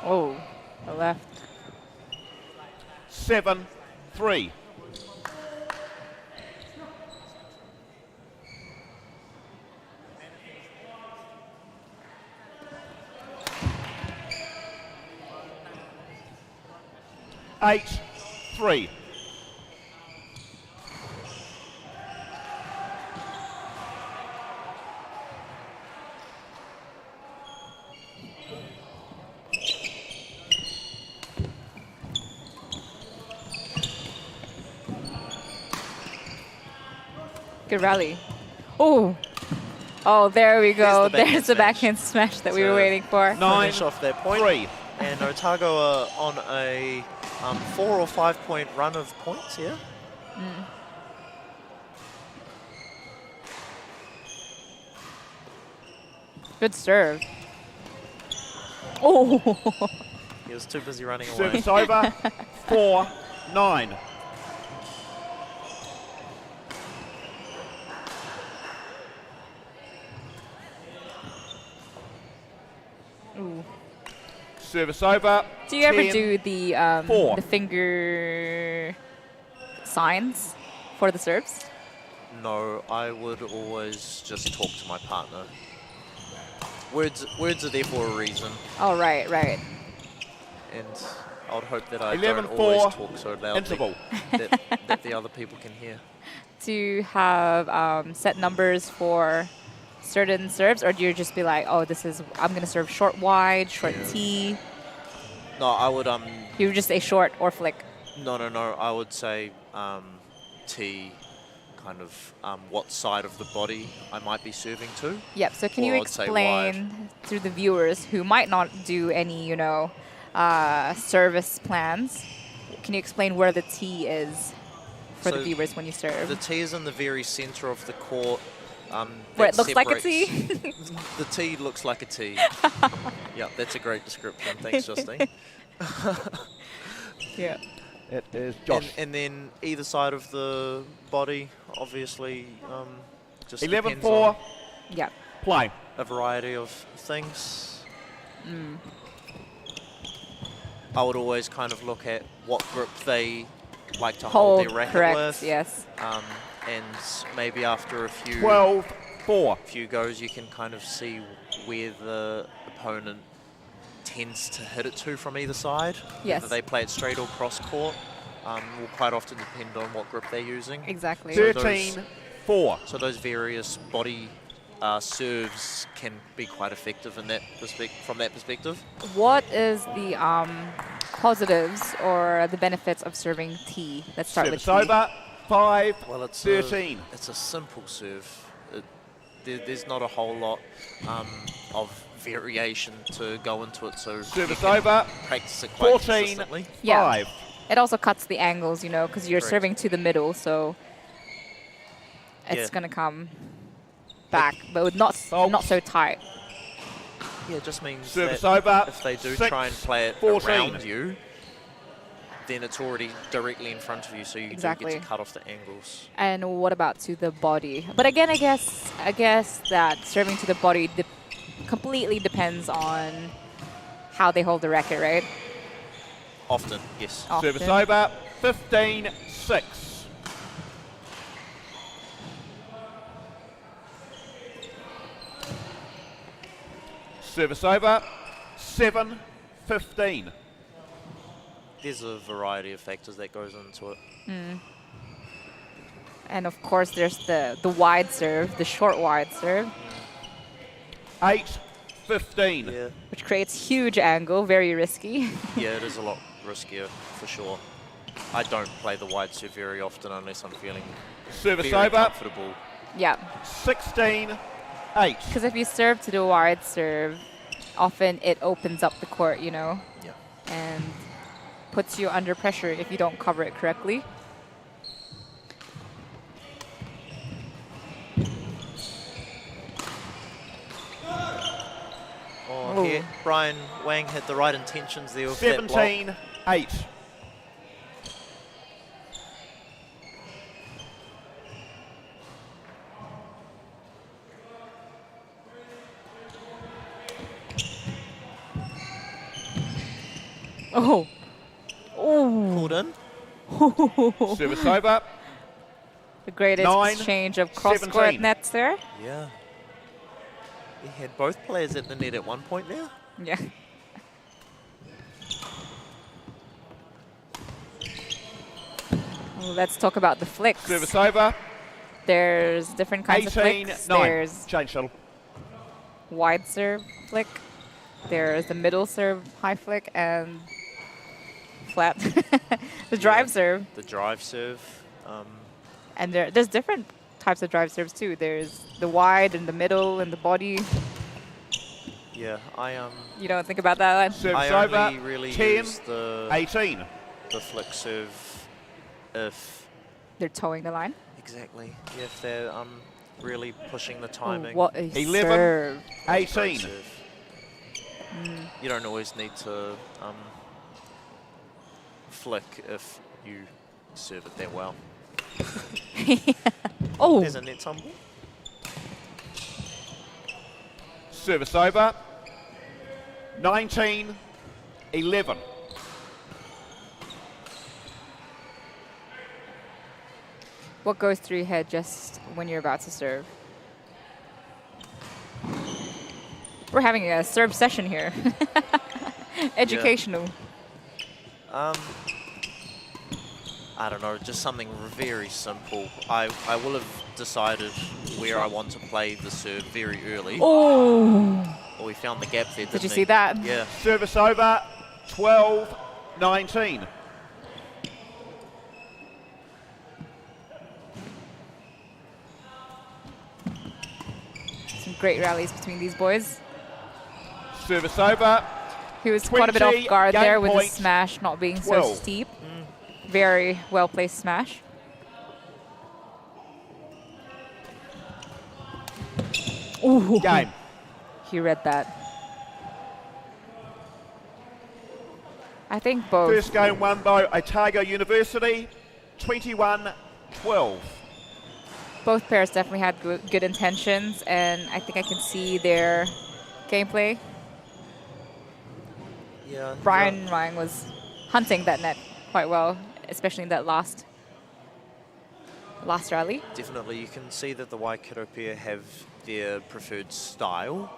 Oh, the left. 7. 3. Eight, 3. Good rally. Oh. Oh, there we go. There's There's the the backhand backhand smash that we were waiting for. 9. Finish off that point. 3. And Otago are on a 4 or 5 point run of points here. Good serve. Oh. He was too busy running away. Service over. 4. 9. Ooh. Service over. Do you ever 10, do 4. the finger signs for the serves? No, I would always just talk to my partner. Words are there for a reason, Oh, right, right. and I would hope that I 11, don't always 4, talk so loudly interval. that the other people can hear. Do you have set numbers for certain serves, or do you just be like, oh, I'm going to serve short wide, short T? No, I would You would just say short or flick. No, I would say T, kind of what side of the body I might be serving to. Yep, so can you Or I'd say wide. explain to the viewers who might not do any, service plans, can you explain where the T is for the So viewers when you serve? The T is in the very center of the court. Where that it looks like a separates- T? The T looks like a T. Yeah, that's a great description. Thanks, Justine. Yeah. It is Josh. And then either side of the body, obviously, just 11, depends 4. on Yeah. Play. a variety of things. Mm. I would always kind of look at what grip they like to hold their racket correct, with. yes. And maybe after a few 12, 4. few goes, you can kind of see where the opponent tends to hit it to from either side. Yes. Whether they play it straight or cross court will quite often depend on what grip they're using. Exactly. So 13, 4. So those various body serves can be quite effective in that from that perspective. What is the positives or the benefits of serving T? Let's start with Service T. over. 5, Well, it's 13. It's a simple serve. There's not a whole lot of variation to go into it, so Service you can over. practice it quite 14, consistently. 5. It also cuts the angles, because you're Correct. serving to the middle, so it's Yeah. going to come back, but with not so tight. Yeah, it just means Service that over. if they do 6, try and play it 14. around you, then it's already directly in front of you, so you do Exactly. get to cut off the angles. And what about to the body? But again, I guess that serving to the body completely depends on how they hold the racket, right? Often, yes. Often. Service over. 15, 6. Service over. 7, 15. There's a variety of factors that goes into it. Mm. And of course, there's the wide serve, the short wide serve, 8, 15. Yeah. which creates huge angle, very risky. Yeah, it is a lot riskier, for sure. I don't play the wide serve very often unless I'm feeling Service very over. comfortable. Yeah. 16, 8. Because if you serve to the wide serve, often it opens up the court, you know, Yeah. and puts you under pressure if you don't cover it correctly. Oh, here, Brian Wang had the right intentions there with that block. 17-8. Oh. Oh. Pulled in. Service over. The greatest 9, exchange of cross-court 17. nets there. Yeah. He had both players at the net at one point there. Yeah. Well, let's talk about the flicks. Service over. There's different kinds of flicks. 18-9. There's Change shuttle. wide serve flick. There's the middle serve high flick and flat. The drive serve. The drive serve. And there's different types of drive serves too. There's the wide and the middle and the body. Yeah, You don't think about that one? Service I over. only really 10, use the 18. the flick serve if They're towing the line. exactly if they're really pushing the timing. What a 11, serve. That's great 18. serve. You don't always need to flick if you serve it that well. Oh. There's a net tumble. Service over. 19-11. What goes through your head just when you're about to serve? We're having a serve session here. Educational. I don't know, just something very simple. I will have decided where I want to play the serve very early. Oh! Well, we found the gap there, Did you didn't see we? that? Yeah. Service over. 12-19. Some great rallies between these boys. Service over. He was caught a bit off 20, guard game there with the point, smash not being so 12. steep. Very well-placed smash. Ooh. Game. He read that. I think both. First game won by Otago University. 21-12. Both pairs definitely had good intentions, and I think I can see their gameplay. Yeah. Brian Ryan was hunting that net quite well, especially in that last rally. Definitely, you can see that the Waikato pair have their preferred style.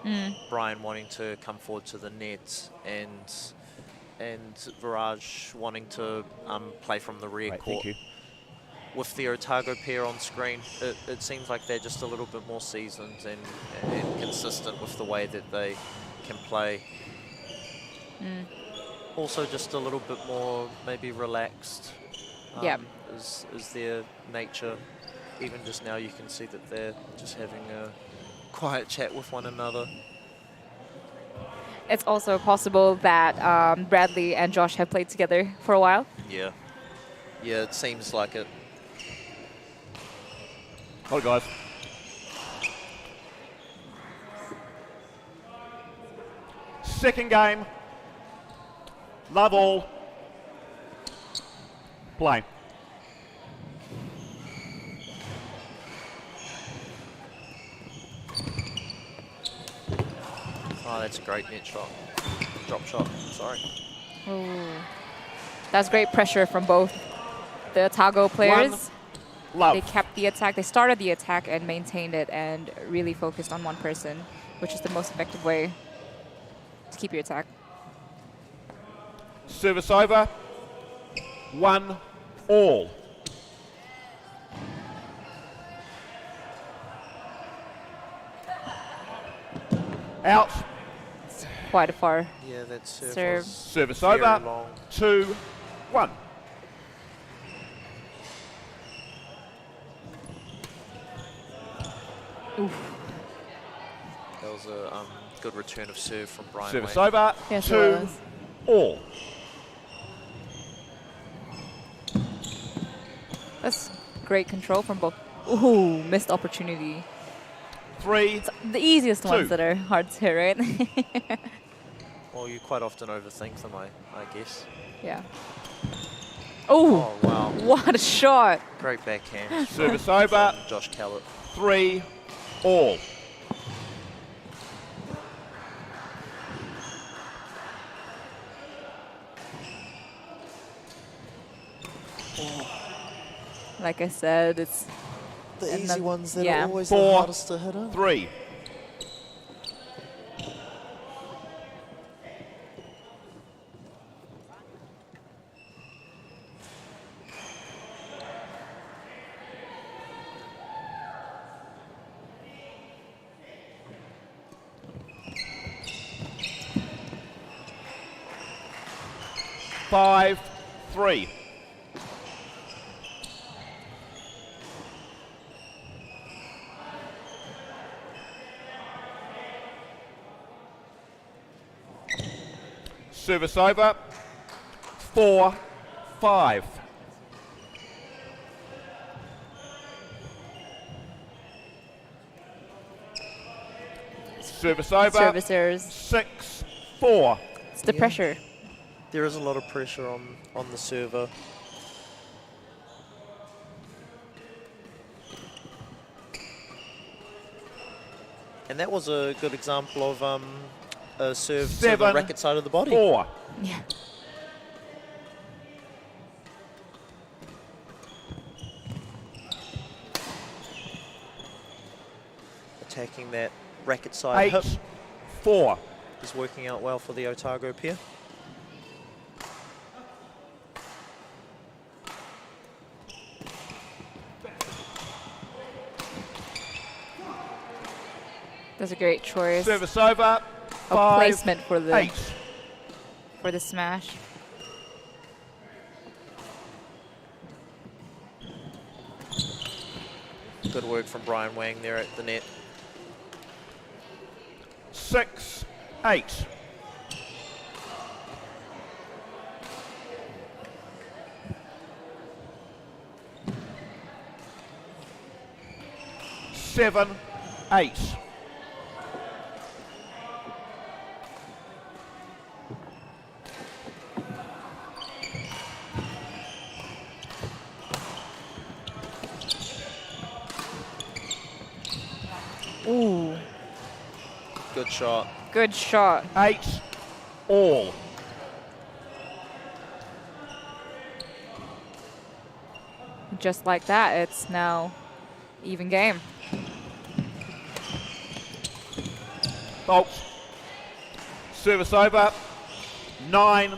Brian wanting to come forward to the net, and Viraj wanting to play from the rear court. Thank you. With the Otago pair on screen, it seems like they're just a little bit more seasoned and consistent with the way that they can play. Also just a little bit more maybe relaxed is their nature. Even just now you can see that they're just having a quiet chat with one another. It's also possible that Bradley and Josh have played together for a while. Yeah. Yeah, it seems like it. Hold it, guys. Second game. Love all. Play. Oh, that's a great net shot. Drop shot, sorry. Ooh. That's great pressure from both the Otago players. Love. They kept the attack. They started the attack and maintained it and really focused on one person, which is the most effective way to keep your attack. Service over. 1-all. Out. Quite a far Yeah, that's serve. Service very over. long. 2-1. Oof. That was a Good return of serve from Brian Service Wang. over. Yes, it 2 was. all. That's great control from both. Ooh, missed opportunity. 3 It's the easiest 2. ones that are hard to hit, right? Well, you quite often overthink them, I guess. Yeah. Ooh, Oh, wow. what a shot. Great backhand. Service over. from Josh Callett. 3 all. Like I said, it's The and easy the- ones that yeah. are always the 4 hardest to hit. 3. Five, 3. Service over. 4, 5. Service over. service errors. 6, 4. It's the pressure. There is a lot of pressure on the server. And that was a good example of a serve to the 7, racket side of the body. 4. Yeah. Attacking that racket side 8, hip 4. is working out well for the Otago pair. That's a great choice. Service over. A 5, placement for the 8. smash. Good work from Brian Wang there at the net. 6, 8. Seven, 8. Ooh, Good shot. good shot. 8, all. Just like that, it's now even game. Bolts. Service over. 9,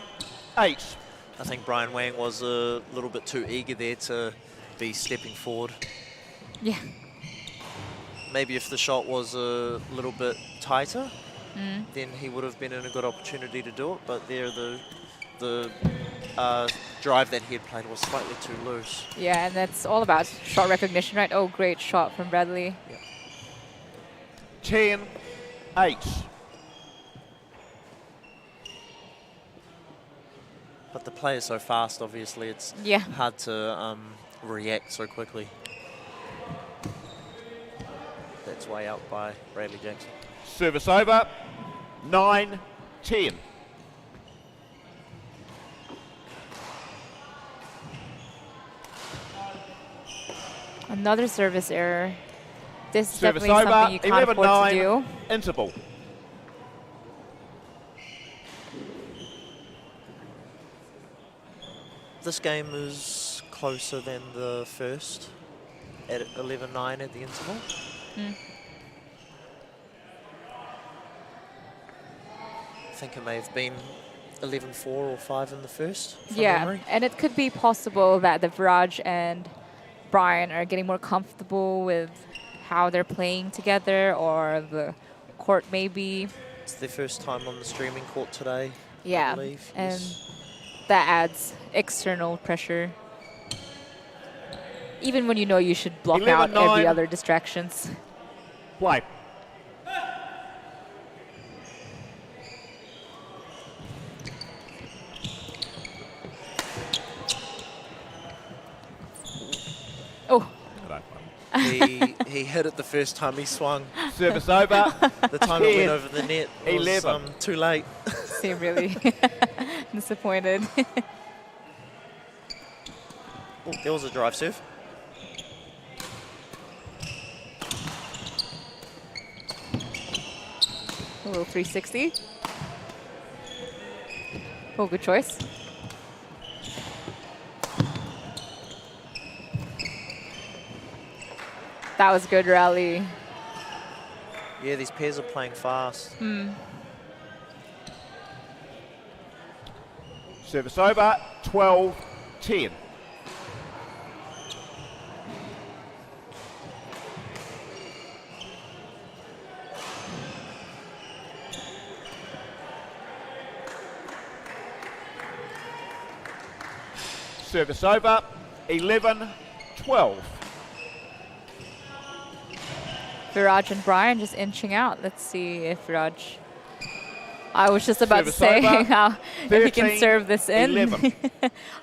8. I think Brian Wang was a little bit too eager there to be stepping forward. Yeah. Maybe if the shot was a little bit tighter, then he would have been in a good opportunity to do it. But there, the drive that he had played was slightly too loose. Yeah, and that's all about shot recognition, right? Oh, great shot from Bradley. 10, 8. But the play is so fast, obviously, it's Yeah. hard to react so quickly. That's way out by Bradley Jackson. Service over. 9, 10. Another service error. This is Service definitely over. something you can't 11, afford 9. to do. Interval. This game is closer than the first at 11-9 at the interval. I think it may have been 11-4 or 5 in the first, from Yeah, memory. and it could be possible that the Viraj and Brian are getting more comfortable with how they're playing together, or the court maybe. It's their first time on the streaming court today, I Yeah, believe. and Yes. that adds external pressure. Even when you know you should block out 11-9. every other distractions. Play. He hit it the first time he swung. Service over. The time it went over the net was 11. too late. Seem really disappointed. Oh, there was a drive serve. A little 360. Oh, good choice. That was good rally. Yeah, these pairs are playing fast. Service over. 12-10. Service over. 11-12. Viraj and Brian just inching out. Let's see if Viraj... I was just about Service to say over. how if he can 13, serve this in. 11.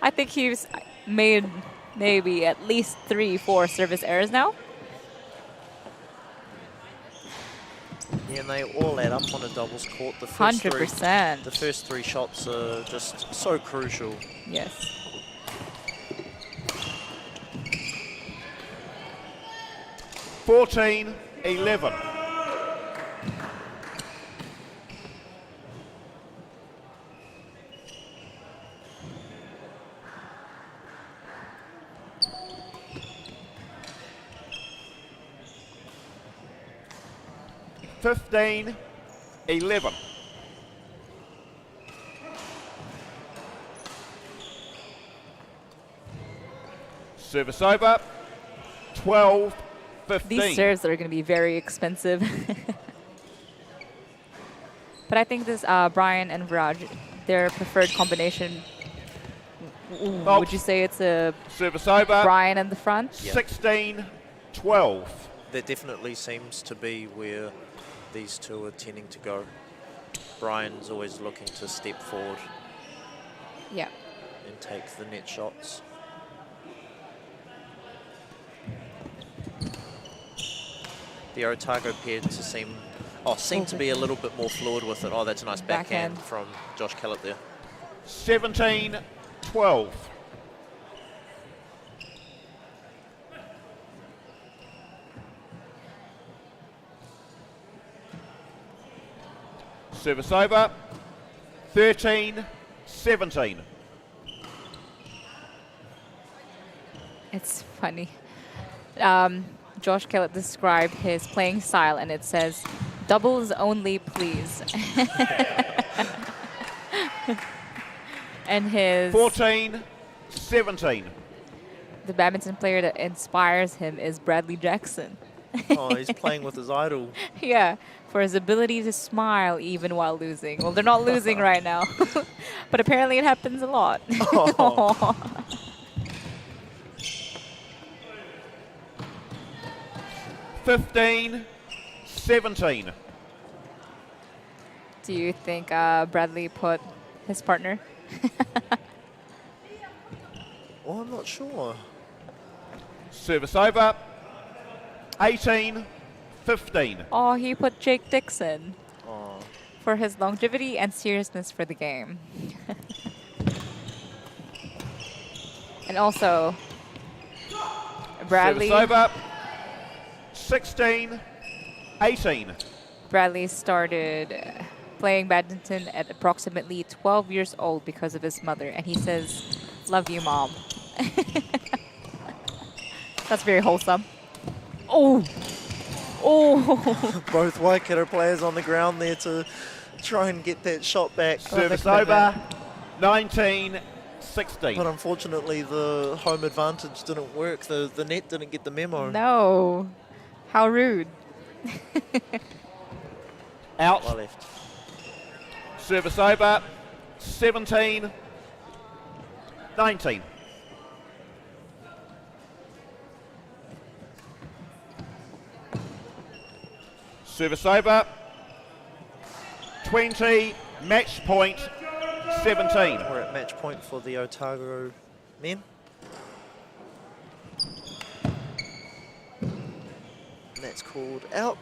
I think he's made maybe at least 3-4 service errors now. Yeah, and they all add up on a doubles court. The first 100%. The first 3 shots are just so crucial. Yes. $14-11. $15-11. Service over. 12-15. These serves are going to be very expensive. But I think this Brian and Viraj, their preferred combination. Would you say it's a service over. Brian in the front? 16-12. There definitely seems to be where these two are tending to go. Brian's always looking to step forward. Yeah. And take the net shots. The Otago pair to seem to be a little bit more fluid with it. Oh, that's a nice backhand from Josh Kellett there. 17-12. Service over. 13-17. It's funny. Josh Kellett described his playing style, and it says, "Doubles only, please." And his 14-17. the badminton player that inspires him is Bradley Jackson. Oh, he's playing with his idol. Yeah, for his ability to smile even while losing. Well, they're not losing right now, but apparently it happens a lot. Oh. $15-17. Do you think Bradley put his partner? Oh, I'm not sure. Service over. 18-15. Oh, he put Jake Dixon Oh. for his longevity and seriousness for the game. And also, Bradley. Service over. 16-18. Bradley started playing badminton at approximately 12 years old because of his mother, and he says, "Love you, Mom." That's very wholesome. Oh! Oh! Both Waikato players on the ground there to try and get that shot back. Service over. 19-16. But unfortunately, the home advantage didn't work. The net didn't get the memo. No. How rude. Out. Well left. Service over. 17-19. Service over. 20. Match point. 17. We're at match point for the Otago men. that's called out.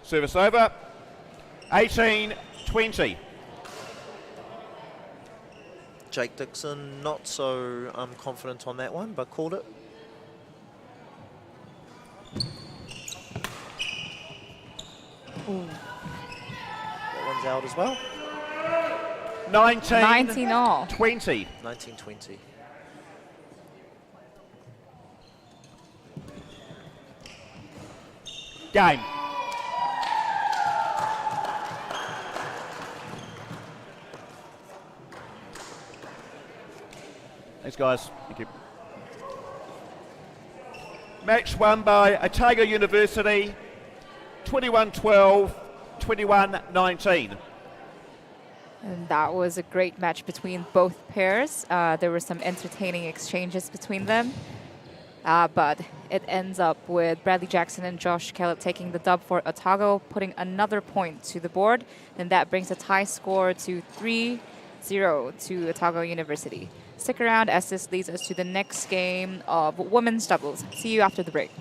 Service over. 18-20. Jake Dixon not so confident on that one, but called it. Ooh. That one's out as well. 19 all. 20. 19-20. Game. Thanks, guys. Thank you. Match won by Otago University, 21-12, 21-19. And that was a great match between both pairs. There were some entertaining exchanges between them. But it ends up with Bradley Jackson and Josh Kellett taking the dub for Otago, putting another point to the board. And that brings a tie score to 3-0 to Otago University. Stick around as this leads us to the next game of women's doubles. See you after the break.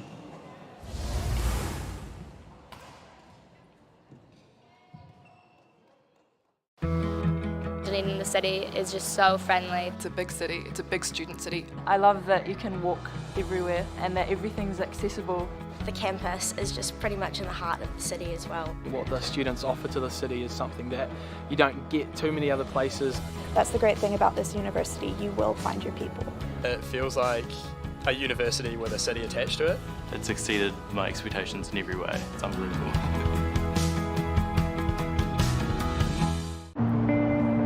In the city is just so friendly. It's a big city. It's a big student city. I love that you can walk everywhere and that everything's accessible. The campus is just pretty much in the heart of the city as well. What the students offer to the city is something that you don't get too many other places. That's the great thing about this university. You will find your people. It feels like a university with a city attached to it. It's exceeded my expectations in every way. It's unbelievable.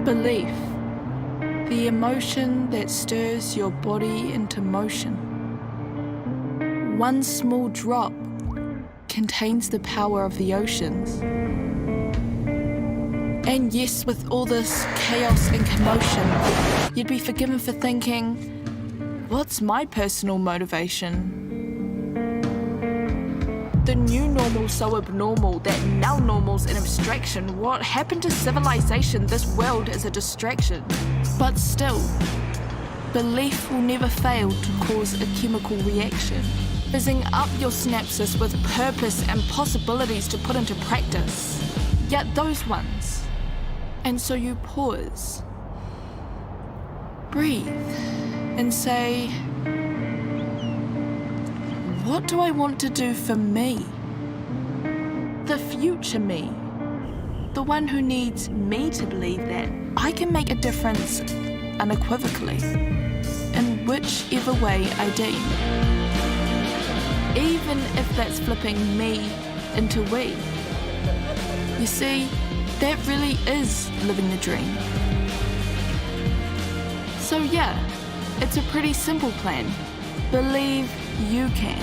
Belief. The emotion that stirs your body into motion. One small drop contains the power of the oceans. And yes, with all this chaos and commotion, you'd be forgiven for thinking, what's my personal motivation? The new normal's so abnormal that now normal's an abstraction. What happened to civilization? This world is a distraction. But still, belief will never fail to cause a chemical reaction, fizzing up your synapses with purpose and possibilities to put into practice. Yet those ones. And so you pause, breathe, and say, what do I want to do for me? The future me. The one who needs me to believe that I can make a difference unequivocally, in whichever way I deem. Even if that's flipping me into we. You see, that really is living the dream. So yeah, it's a pretty simple plan. Believe you can.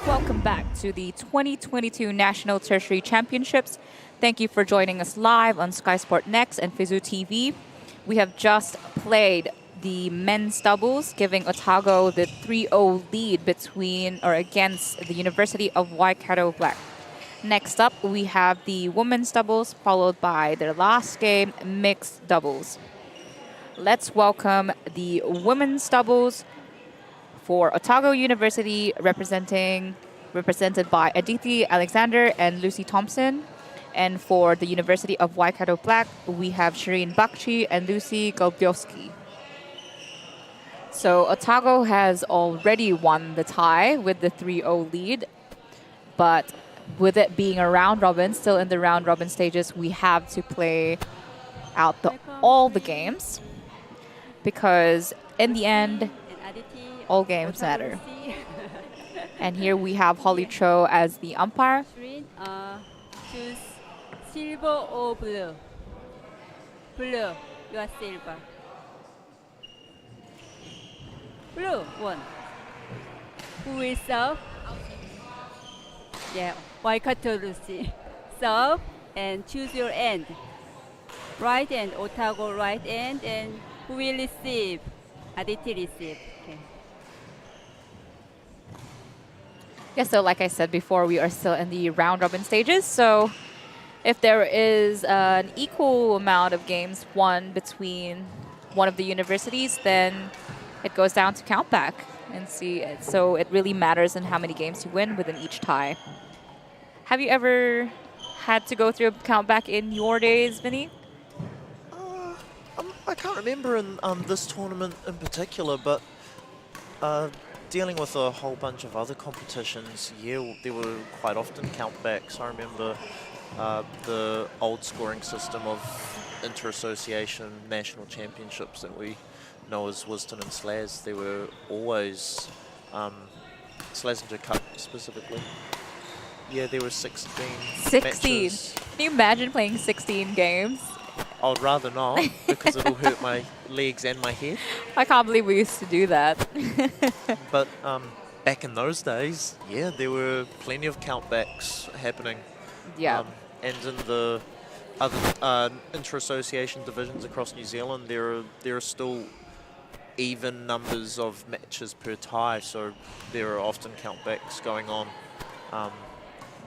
Welcome back to the 2022 National Tertiary Championships. Thank you for joining us live on skysportnext and Fizu TV. We have just played the men's doubles, giving Otago the 3-0 lead against the University of Waikato Black. Next up, we have the women's doubles, followed by their last game, mixed doubles. Let's welcome the women's doubles for Otago University, represented by Aditi Alexander and Lucy Thompson. And for the University of Waikato Black, we have Shireen Bakshi and Lucy Golubowski. So Otago has already won the tie with the 3-0 lead, but with it being a round robin, still in the round robin stages, we have to play out all the games, because in the end, all games matter. And here we have Holly Cho as the umpire. Choose silver or blue. Blue, you are silver. Blue, one. Who will serve? Yeah, Waikato Lucy. Serve and choose your end. Right end, Otago right end, and who will receive? Aditi receive. Okay. Yeah, so like I said before, we are still in the round robin stages. So if there is an equal amount of games won between one of the universities, then it goes down to count back and see it. So it really matters in how many games you win within each tie. Have you ever had to go through a count back in your days, Vinny? I can't remember in this tournament in particular, but dealing with a whole bunch of other competitions, yeah, there were quite often countbacks. I remember the old scoring system of inter-association national championships that we know as Wisden and Slaz. There were always Slazenger Cup specifically. Yeah, there were 16 matches. Can you imagine playing 16 games? I would rather not, because it'll hurt my legs and my head. I can't believe we used to do that. But back in those days, yeah, there were plenty of countbacks happening. Yeah. And in the other inter-association divisions across New Zealand, there are still even numbers of matches per tie, so there are often countbacks going on.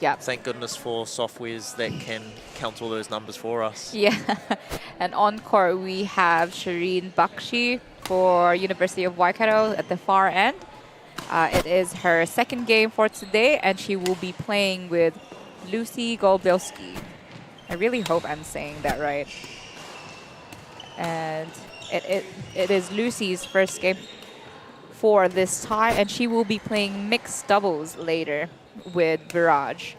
Yeah. Thank goodness for softwares that can count all those numbers for us. Yeah. And on court, we have Shireen Bakshi for University of Waikato at the far end. It is her second game for today, and she will be playing with Lucy Golubowski. I really hope I'm saying that right. And it is Lucy's first game for this tie, and she will be playing mixed doubles later with Viraj.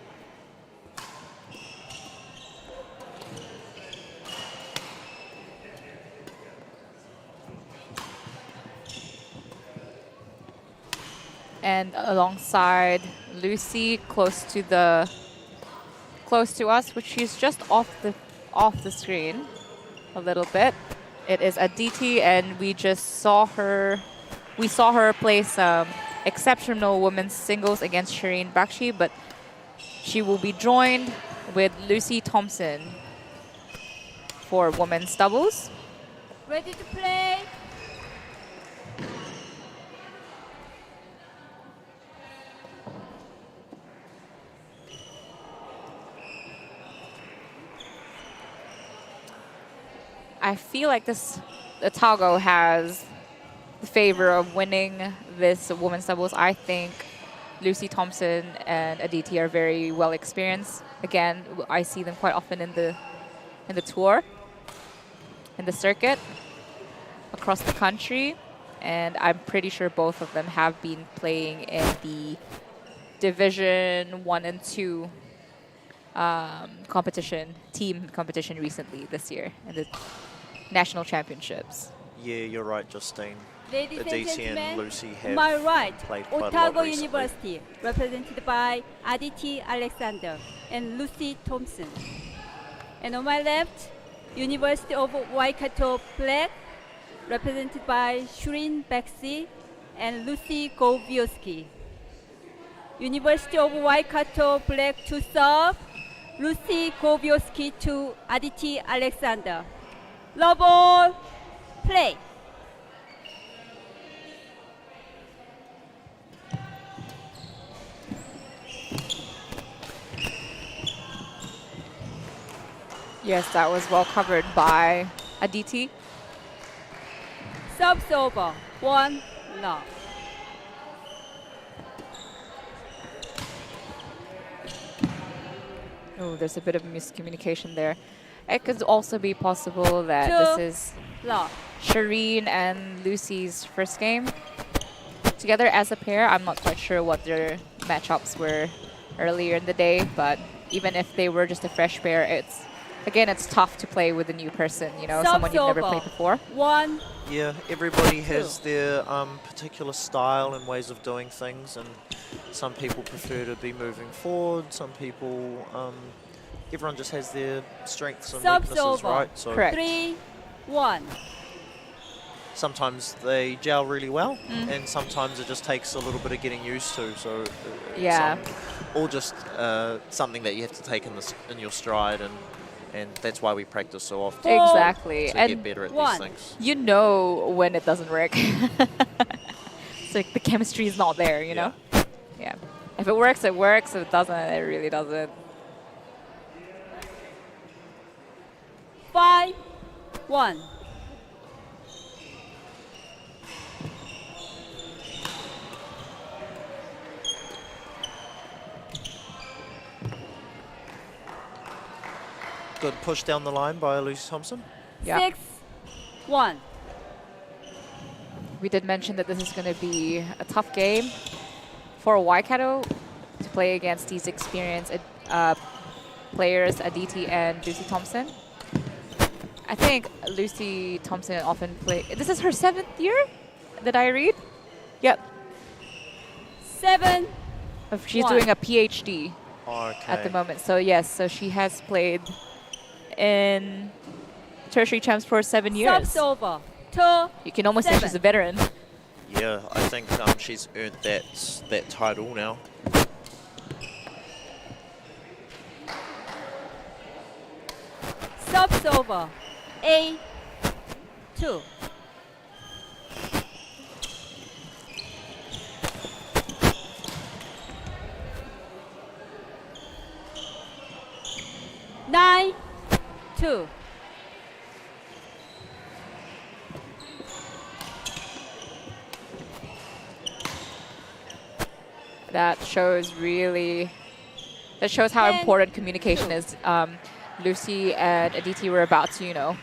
And alongside Lucy, close to us, which she's just off the screen a little bit. It is Aditi, and we saw her play some exceptional women's singles against Shireen Bakshi, but she will be joined with Lucy Thompson for women's doubles. Ready to play? I feel like Otago has the favor of winning this women's doubles. I think Lucy Thompson and Aditi are very well experienced. Again, I see them quite often in the tour, in the circuit across the country, and I'm pretty sure both of them have been playing in the Division 1 and 2 team competition recently this year in the National Championships. Yeah, you're right, Justine. Ladies and Aditi gentlemen, and Lucy have on my right, played quite a lot Otago recently. University, represented by Aditi Alexander and Lucy Thompson. And on my left, University of Waikato Black, represented by Shireen Bakshi and Lucy Golubowski. University of Waikato Black to serve, Lucy Golubowski to Aditi Alexander. Love all, play. Yes, that was well covered by Aditi. Subs over, 1-0. Oh, there's a bit of miscommunication there. It could also be possible that this is Shireen and Lucy's first game together as a pair. I'm not quite sure what their matchups were earlier in the day, but even if they were just a fresh pair, it's tough to play with a new person, you know, someone you've never played before. Yeah, everybody has their particular style and ways of doing things, and some people prefer to be moving forward, some people, everyone just has their strengths and weaknesses, right? So correct. 3-1. Sometimes they gel really well, and sometimes it just takes a little bit of getting used to. So or just something that you have to take in your stride, and that's why we practice so often. Exactly. To And get better at these things. you know when it doesn't work. It's like the chemistry is not there, you know? Yeah. If it works, it works. If it doesn't, it really doesn't. 5-1. Good push down the line by Lucy Thompson. 6-1. We did mention that this is going to be a tough game for Waikato to play against these experienced players, Aditi and Lucy Thompson. I think Lucy Thompson often play. This is her 7th year that I read. Yep. 7. She's doing a PhD at the Okay. moment. So yes, so she has played in tertiary champs for 7 years. Subs over. 2. You can almost say she's a veteran. Yeah, I think she's earned that title now. Subs over. 8-2. Nine, 2. That shows how important communication is. Lucy and Aditi were about to, you know,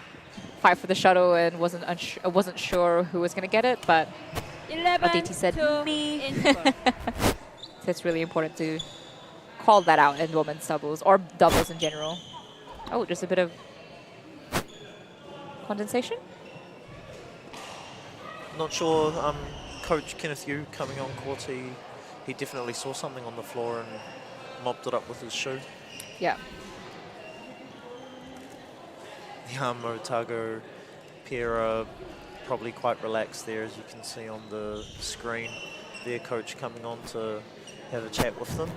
fight for the shuttle and wasn't sure who was going to get it, but 11, Aditi said 2 me. in score. So it's really important to call that out in women's doubles or doubles in general. Oh, just a bit of condensation. Not sure. Coach Kenneth Yu coming on court, he definitely saw something on the floor and mopped it up with his shoe. Yeah. The Otago pair are probably quite relaxed there, as you can see on the screen. Their coach coming on to have a chat with them.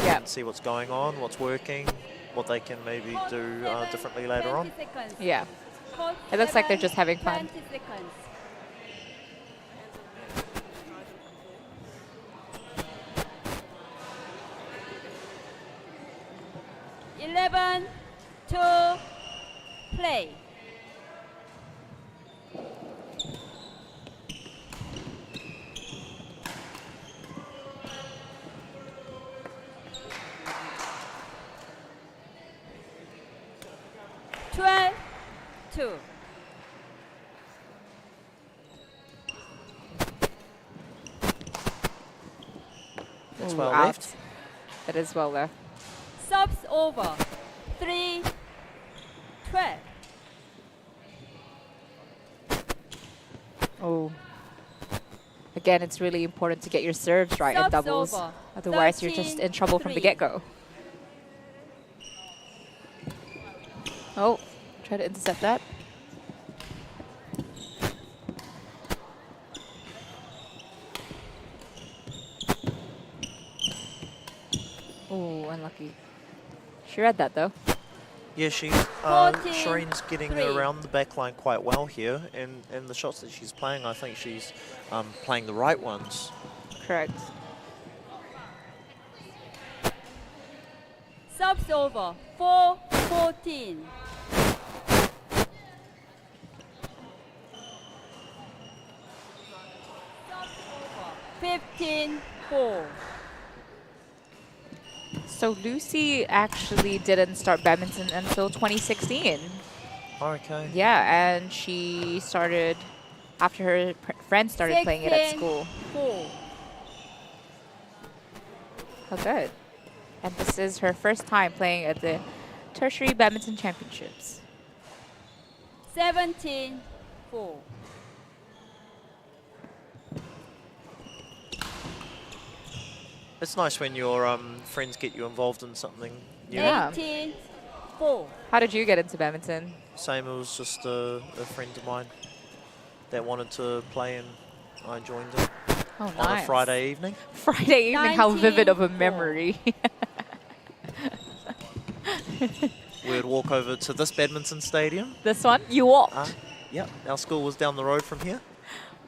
Yeah. And see what's going on, what's working, what they can maybe do differently later on. Yeah. It looks like they're just having fun. 20 seconds. Eleven, 2, play. Twelve, 2. That's Ooh, well out. left. That is well left. Subs over. 3, 12. Oh. Again, it's really important to get your serves right in Subs doubles. over. Otherwise, you're just in trouble from the 13-3. get-go. Oh, try to intercept that. Oh, unlucky. She read that though. Yeah, Shireen's getting 14-3. around the back line quite well here, and the shots that she's playing, I think she's playing the right ones. Correct. Subs over. 4-14. Subs over. 15-4. So Lucy actually didn't start badminton until 2016. Okay. Yeah, and she started after her friends started playing it at school. 4. How good. And this is her first time playing at the Tertiary Badminton Championships. 17, 4. It's nice when your friends get you involved in something new. Yeah. 18, 4. How did you get into badminton? Same, it was just a friend of mine that wanted to play and I joined it Oh, on nice. a Friday evening. Friday evening, how vivid of a 19, memory. We would walk over to this badminton stadium. This one? You walked? Yep, our school was down the road from here.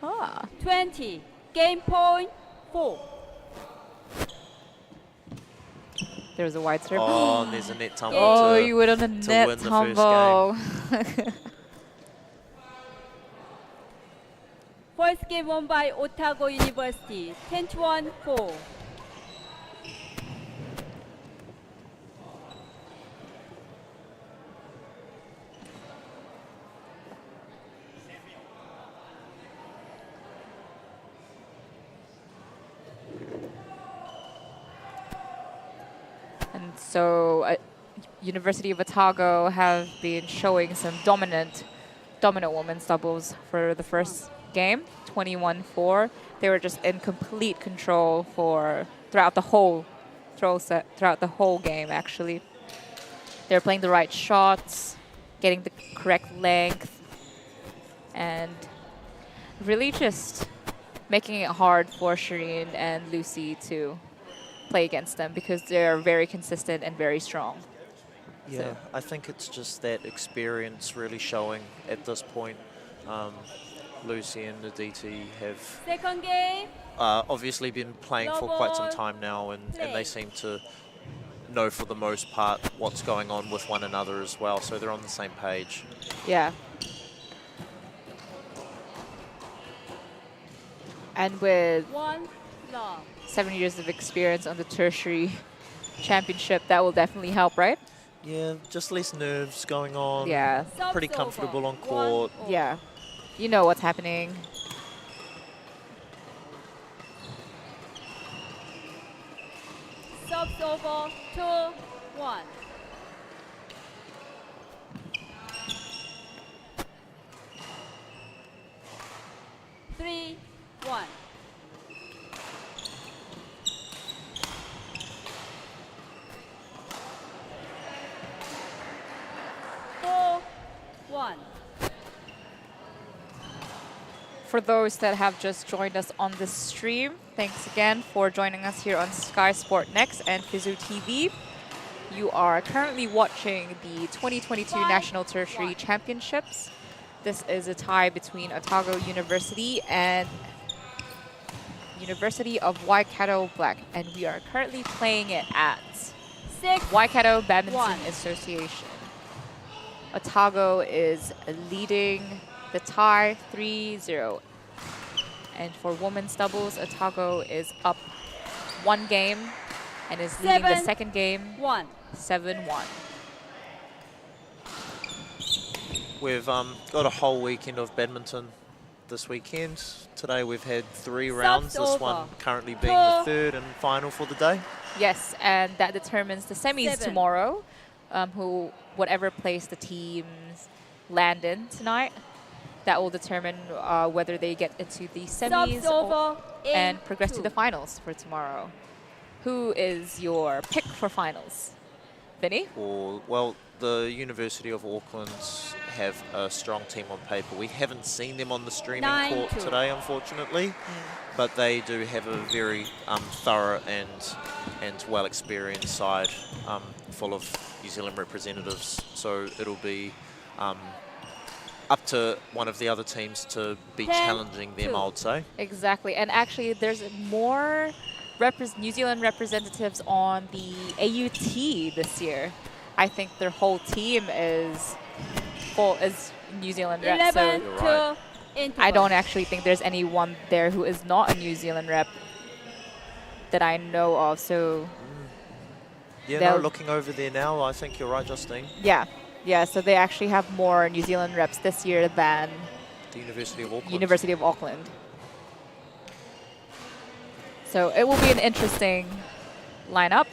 Ah. 20. Game point 4. There was a wide serve. Oh, and there's a net tumble Oh, to, you went on a to net win the tumble. first game. First game won by Otago University. 10-1, 4. And so University of Otago have been showing some dominant women's doubles for the first game, 21-4. They were just in complete control throughout the whole game, actually. They were playing the right shots, getting the correct length, and really just making it hard for Shireen and Lucy to play against them because they're very consistent and very strong. Yeah, So. I think it's just that experience really showing at this point. Lucy and Aditi have Second game. obviously been playing for quite some time now, and they seem to know for the most part what's going on with one another as well, so they're on the same page. Yeah. And with 1 love. 7 years of experience on the tertiary championship, that will definitely help, right? Yeah, just less nerves going on. Yeah. Pretty comfortable on court. Yeah. You know what's happening. Subs over 2-1. Three, 1. Four, 1. For those that have just joined us on the stream, thanks again for joining us here on skysportnext and Fizu TV. You are currently watching the 2022 National Tertiary Championships. This is a tie between Otago University and University of Waikato Black, and we are currently playing it at Waikato Badminton Association. Otago is leading the tie 3-0. And for women's doubles, Otago is up 1 game and is leading the second game 7-1. We've got a whole weekend of badminton this weekend. Today we've had 3 rounds, this one currently being the third and final for the day. Yes, and that determines the semis 7. tomorrow, whatever place the teams land in tonight. That will determine whether they get into the semis and progress to the finals for tomorrow. Who is your pick for finals? Vinny? Well, the University of Auckland have a strong team on paper. We haven't seen them on the streaming court today, unfortunately, but they do have a very thorough and well-experienced side full of New Zealand representatives. So it'll be up to one of the other teams to be challenging them, I would say. Exactly, and actually there's more New Zealand representatives on the AUT this year. I think their whole team is New Zealand rep, so I don't actually think there's anyone there who is not a New Zealand rep that I know of. So Yeah, They'll- no, looking over there now, I think you're right, Justine. Yeah, so they actually have more New Zealand reps this year than The University of Auckland. University of Auckland. So it will be an interesting lineup.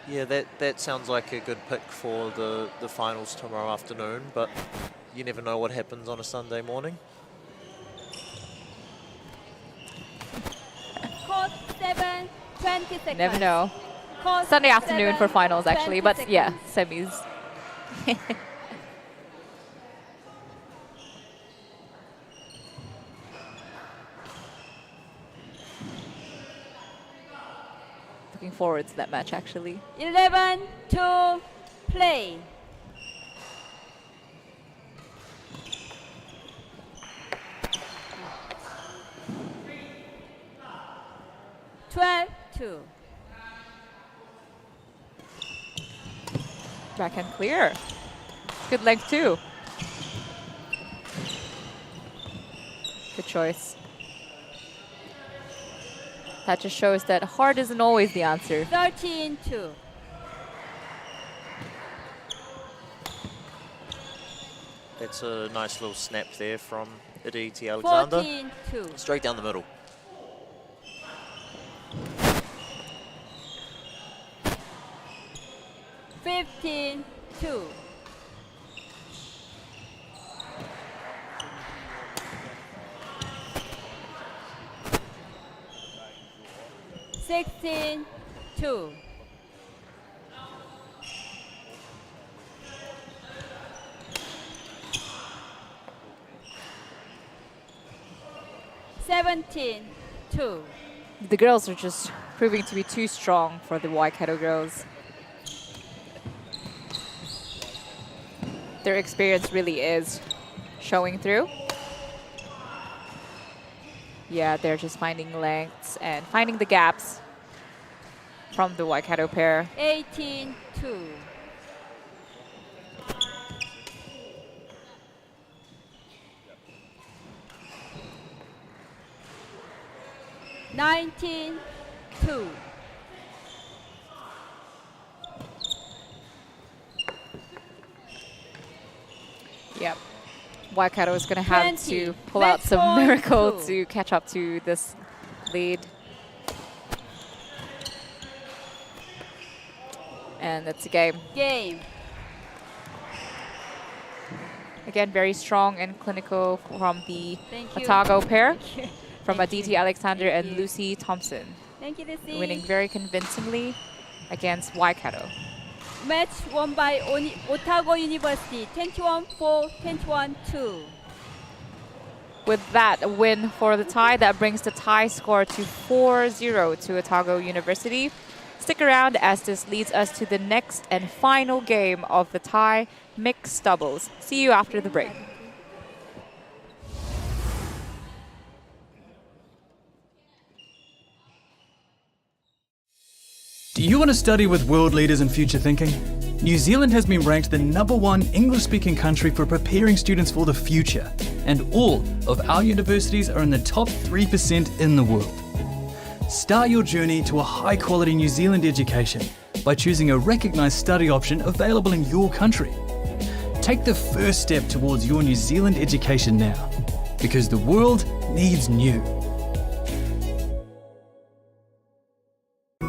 Yeah, that sounds like a good pick for the finals tomorrow afternoon, but you never know what happens on a Sunday morning. Court 7, 20 seconds. Never know. Court Sunday afternoon 7, for finals, actually, 20 but seconds. yeah, semis. Looking forward to that match, actually. 11 to play. Twelve two. Backhand clear. Good length, too. Good choice. That just shows that hard isn't always the answer. 13 2. That's a nice little snap there from Aditi Alexander. 14 2. Straight down the middle. Fifteen two. Sixteen two. Seventeen two. The girls are just proving to be too strong for the Waikato girls. Their experience really is showing through. Yeah, they're just finding lengths and finding the gaps from the Waikato pair. 18 2. Nineteen two. Yep. Waikato is going to have 20. to pull out Match some point miracle 2. to catch up to this lead. And that's a game. Game. Again, very strong and clinical from the Thank you. Otago pair, Thank you. from Thank Aditi you. Alexander Thank and you. Lucy Thompson, Thank you, Lucy. winning very convincingly against Waikato. Match won by Otago University, 21-4, 21-2. With that, a win for the tie, that brings the tie score to 4-0 to Otago University. Stick around as this leads us to the next and final game of the tie mixed doubles. See you after the break. Do you want to study with world leaders in future thinking? New Zealand has been ranked the #1 English-speaking country for preparing students for the future, and all of our universities are in the top 3% in the world. Start your journey to a high-quality New Zealand education by choosing a recognised study option available in your country. Take the first step towards your New Zealand education now, because the world needs new.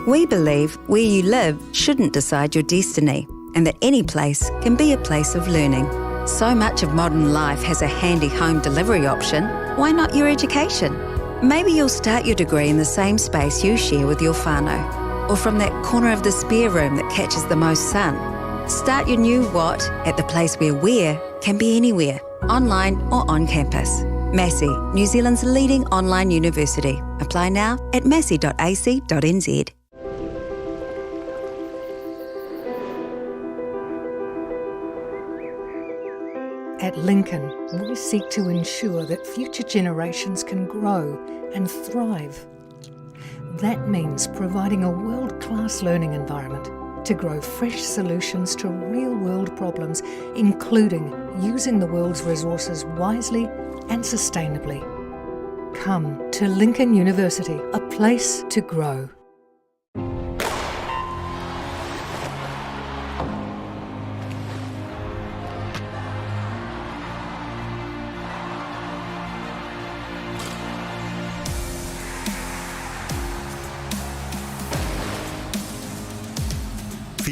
We believe where you live shouldn't decide your destiny, and that any place can be a place of learning. So much of modern life has a handy home delivery option. Why not your education? Maybe you'll start your degree in the same space you share with your whānau, or from that corner of the spare room that catches the most sun. Start your new what at the place where where can be anywhere, online or on campus. Massey, New Zealand's leading online university. Apply now at massey.ac.nz. At Lincoln, we seek to ensure that future generations can grow and thrive. That means providing a world-class learning environment to grow fresh solutions to real-world problems, including using the world's resources wisely and sustainably. Come to Lincoln University, a place to grow.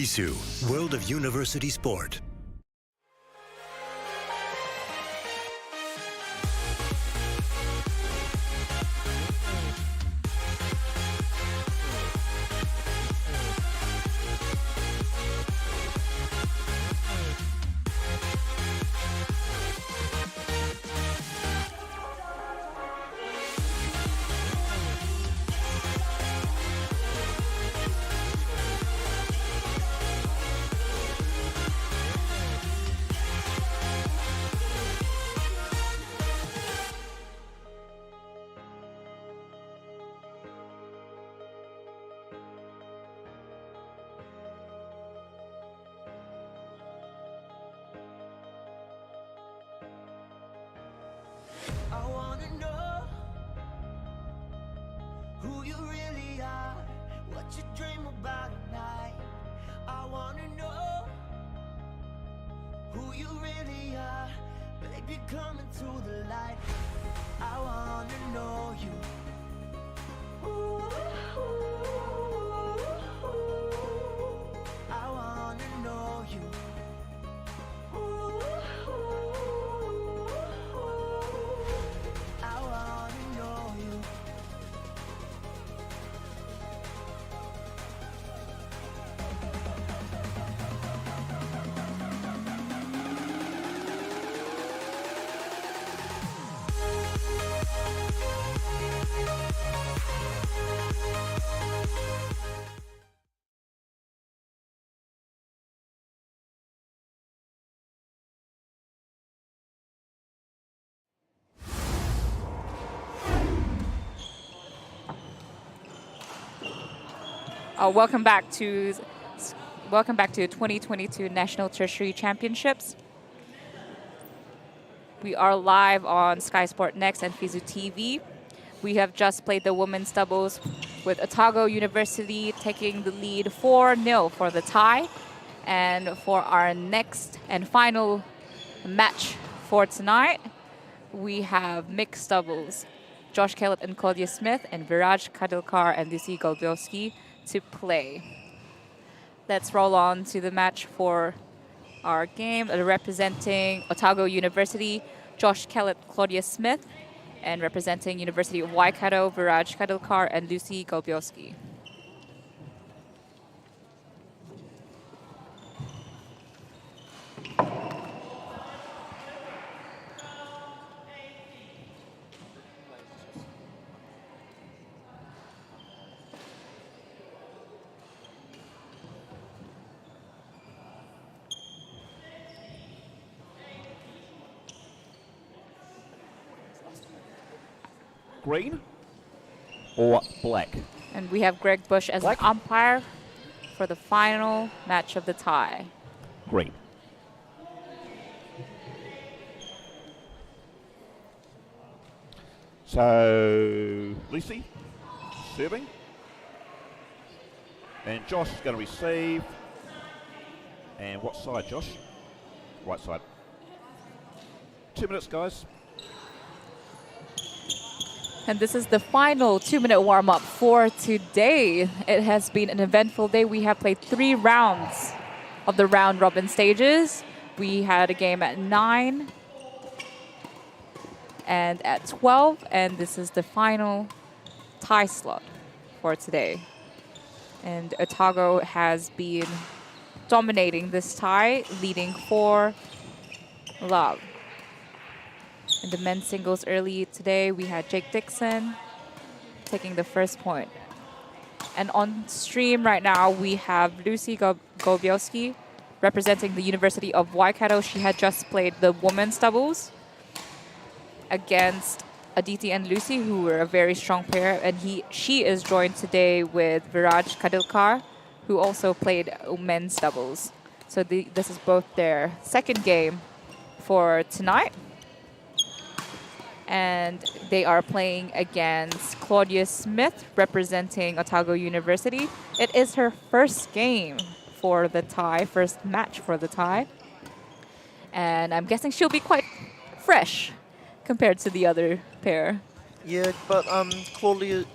FISU, World of University Sport. I wanna know who you really are, what you dream about at night. I wanna know who you really are, baby, come into the light. I wanna know you. Ooh, ooh, ooh, ooh. I wanna know you. Ooh, ooh, ooh. I wanna know you. Welcome back to 2022 National Tertiary Championships. We are live on skysportnext and FISU TV. We have just played the women's doubles with Otago University taking the lead 4-0 for the tie. And for our next and final match for tonight, we have mixed doubles. Josh Kellett and Claudia Smith and Viraj Kadilkar and Lucy Golbowski to play. Let's roll on to the match for our game. Representing Otago University, Josh Kellett, Claudia Smith, and representing University of Waikato, Viraj Kadilkar and Lucy Golbowski. Green or black? And we have Greg Bush as an umpire for the final match of the tie. Green. So, Lucy serving. And Josh is going to receive. And what side, Josh? Right side. 2 minutes, guys. And this is the final 2-minute warm-up for today. It has been an eventful day. We have played 3 rounds of the round-robin stages. We had a game at 9 and at 12, and this is the final tie slot for today. And Otago has been dominating this tie, leading 4-love. In the men's singles early today, we had Jake Dixon taking the first point. And on stream right now, we have Lucy Golbowski representing the University of Waikato. She had just played the women's doubles against Aditi and Lucy, who were a very strong pair. And she is joined today with Viraj Kadilkar, who also played men's doubles. So this is both their second game for tonight. And they are playing against Claudia Smith, representing Otago University. It is her first game for the tie, first match for the tie. And I'm guessing she'll be quite fresh compared to the other pair. Yeah, but Claudia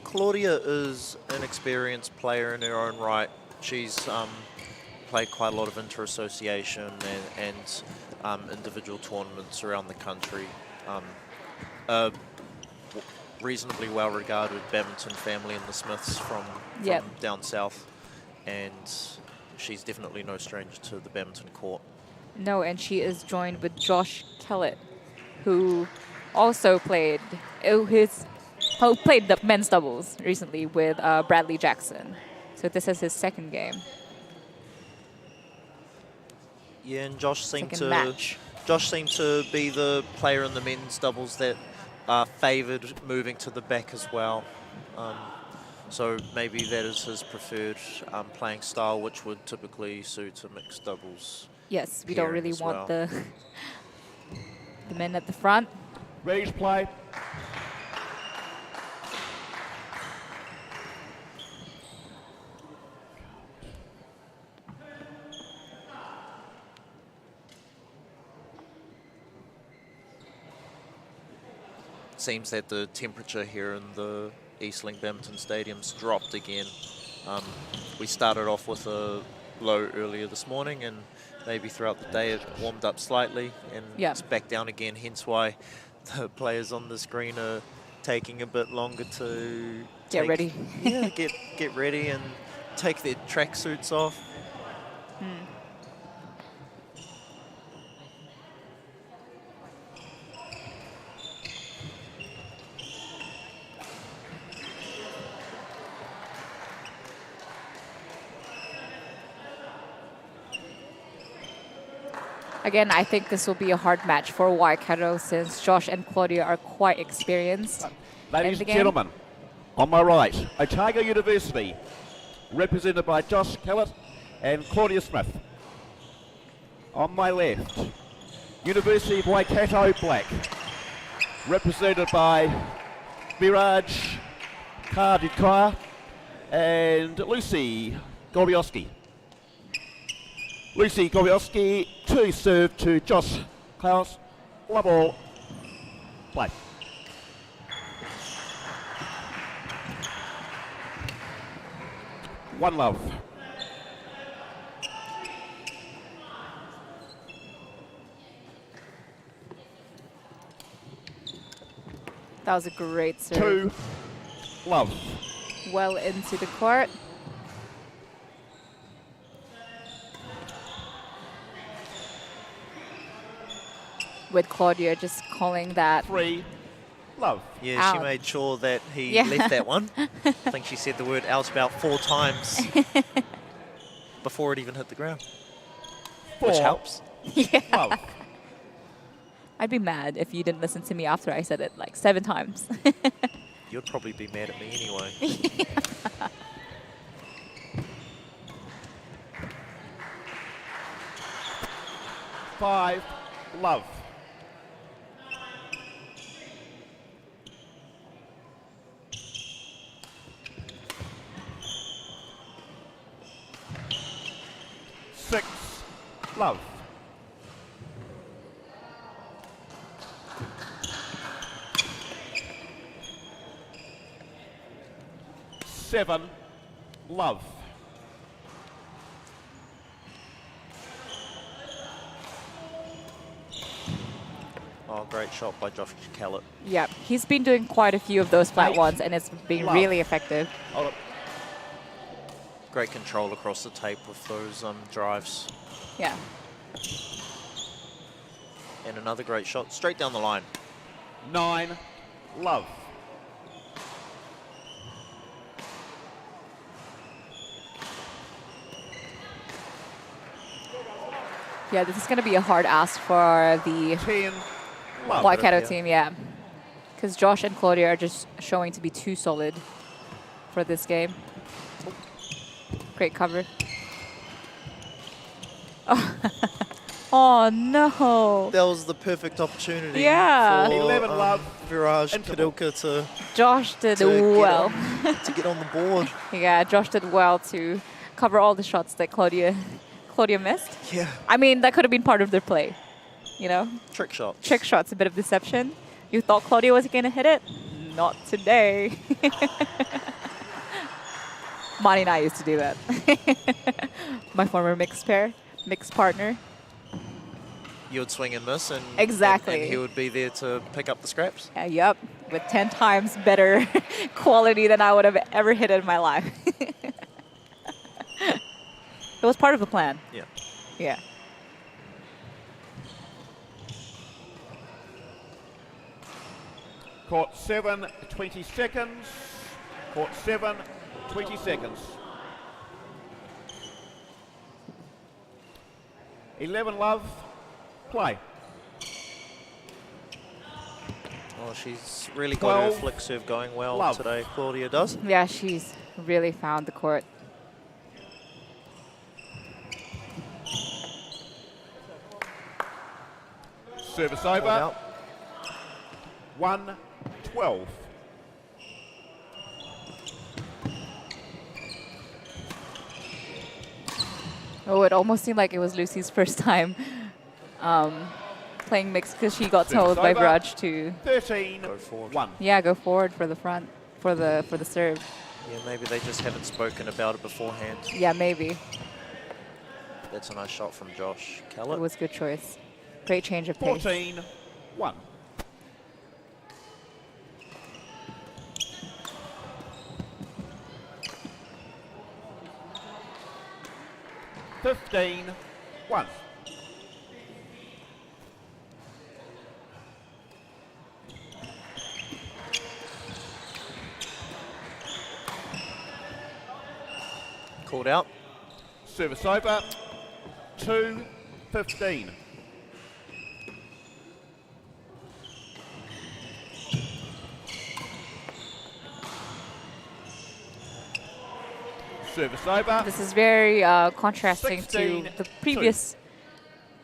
is an experienced player in her own right. She's played quite a lot of inter-association and individual tournaments around the country. Reasonably well-regarded badminton family in the Smiths from down south, and she's definitely no stranger to the badminton court. No, and she is joined with Josh Kellett, who also played the men's doubles recently with Bradley Jackson. So this is his second game. Yeah, and Josh seemed to be the player in the men's doubles that favoured moving to the back as well. So maybe that is his preferred playing style, which would typically suit a mixed doubles. Yes, we don't really want the men at the front. Ready to play. Seems that the temperature here in the Eastlink Badminton Stadium's dropped again. We started off with a low earlier this morning, and maybe throughout the day it warmed up slightly, and it's back down again, hence why the players on the screen are taking a bit longer to get ready. Yeah, get ready and take their tracksuits off. Again, I think this will be a hard match for Waikato since Josh and Claudia are quite experienced. Ladies and gentlemen, on my right, Otago University, represented by Josh Kellett and Claudia Smith. On my left, University of Waikato Black, represented by Biraj Kardikaya and Lucy Golioski. Lucy Golioski to serve to Josh Klaus. Love all. Play. One love. That was a great serve. Two love. Well into the court. With Claudia just calling that. Three love. Yeah, out. She made sure that he left that one. I think she said the word out about 4 times before it even hit the ground. Which helps. Yeah. Love. I'd be mad if you didn't listen to me after I said it like 7 times. You'd probably be mad at me anyway. Five love. Six love. Seven love. Oh, great shot by Josh Kellett. Yeah, he's been doing quite a few of those flat ones, and it's been really effective. Great control across the tape with those drives. Yeah. And another great shot straight down the line. 9 love. Yeah, this is going to be a hard ask for the 10 Waikato team, yeah. Because Josh and Claudia are just showing to be too solid for this game. Great cover. Oh, no. That was the perfect opportunity Yeah. for 11 love. Viraj Kadilka to Josh did well. To get on the board. Yeah, Josh did well to cover all the shots that Claudia missed. Yeah. I mean, that could have been part of their play, you know? Trick shots. Trick shots, a bit of deception. You thought Claudia was going to hit it? Not today. Monty and I used to do that. My former mixed partner. You would swing and miss, and exactly. and he would be there to pick up the scraps. Yep, with 10 times better quality than I would have ever hit in my life. It was part of the plan. Yeah. Yeah. Court 7, 20 seconds. Court 7, 20 seconds. 11 love, play. Oh, she's really got her flick serve going well today, Claudia does. Yeah, she's really found the court. Service over. 1-12. Oh, it almost seemed like it was Lucy's first time playing mixed because she got told by Brudge to 13-1. Yeah, go forward for the front for the serve. Yeah, maybe they just haven't spoken about it beforehand. Yeah, maybe. That's a nice shot from Josh Kellett. It was a good choice. Great change of pace. 14-1. (15-1). Called out. Service over. 2-15. Service over. This is very contrasting to the previous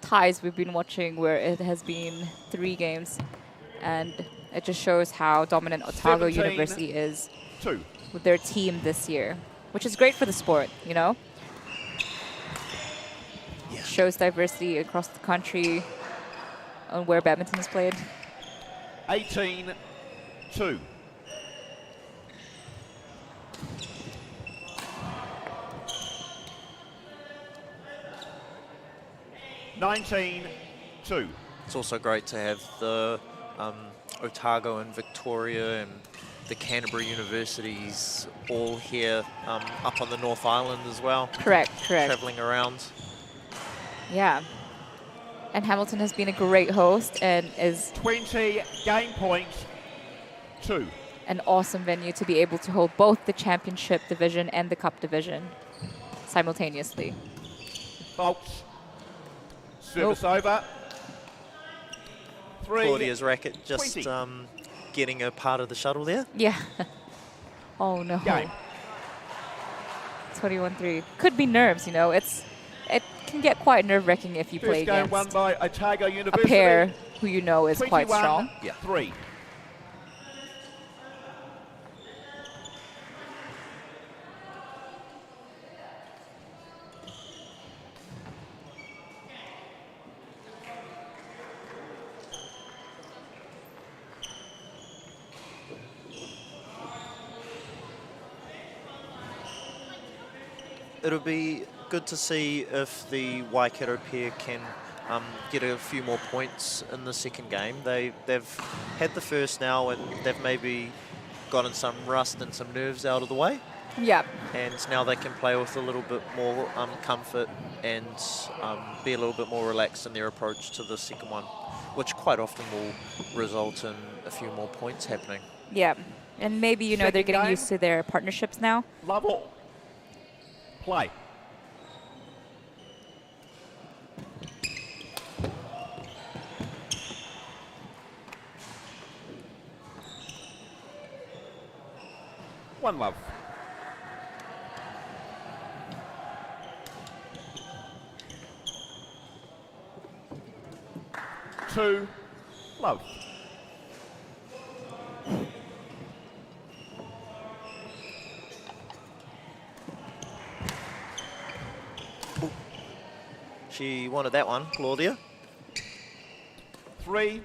ties we've been watching where it has been 3 games, and it just shows how dominant Otago University is with their team this year, which is great for the sport, you know? Yeah. Shows diversity across the country on where badminton is played. 18-2. 19-2. It's also great to have the Otago and Victoria and the Canterbury universities all here up on the North Island as well. Correct. Traveling around. Yeah. And Hamilton has been a great host and is 20 game points 2. An awesome venue to be able to hold both the championship division and the cup division simultaneously. Faults. Service over. 3. Claudia's racket just getting a part of the shuttle there. Yeah. Oh no. Game. 21-3. Could be nerves, you know. It can get quite nerve-wracking if you play First game against won by Otago a University. pair who you know is quite strong. 3. It'll be good to see if the Waikato pair can get a few more points in the second game. They've had the first now, and they've maybe gotten some rust and some nerves out of the way. Yeah. And now they can play with a little bit more comfort and be a little bit more relaxed in their approach to the second one, which quite often will result in a few more points happening. Yeah. And maybe, you know, Second they're getting game. used to their partnerships now. Level. Play. One love. Two love. She wanted that one, Claudia. 3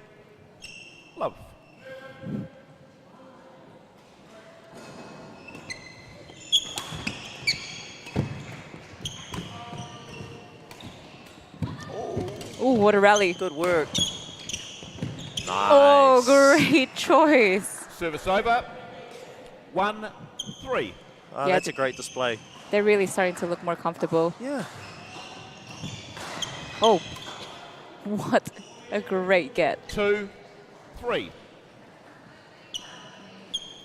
love. What a rally. Good work. Nice. Oh, great choice. Service over. 1-3. Oh, Yeah, that's a great display. They're really starting to look more comfortable. Yeah. Oh, what a great get. 2-3.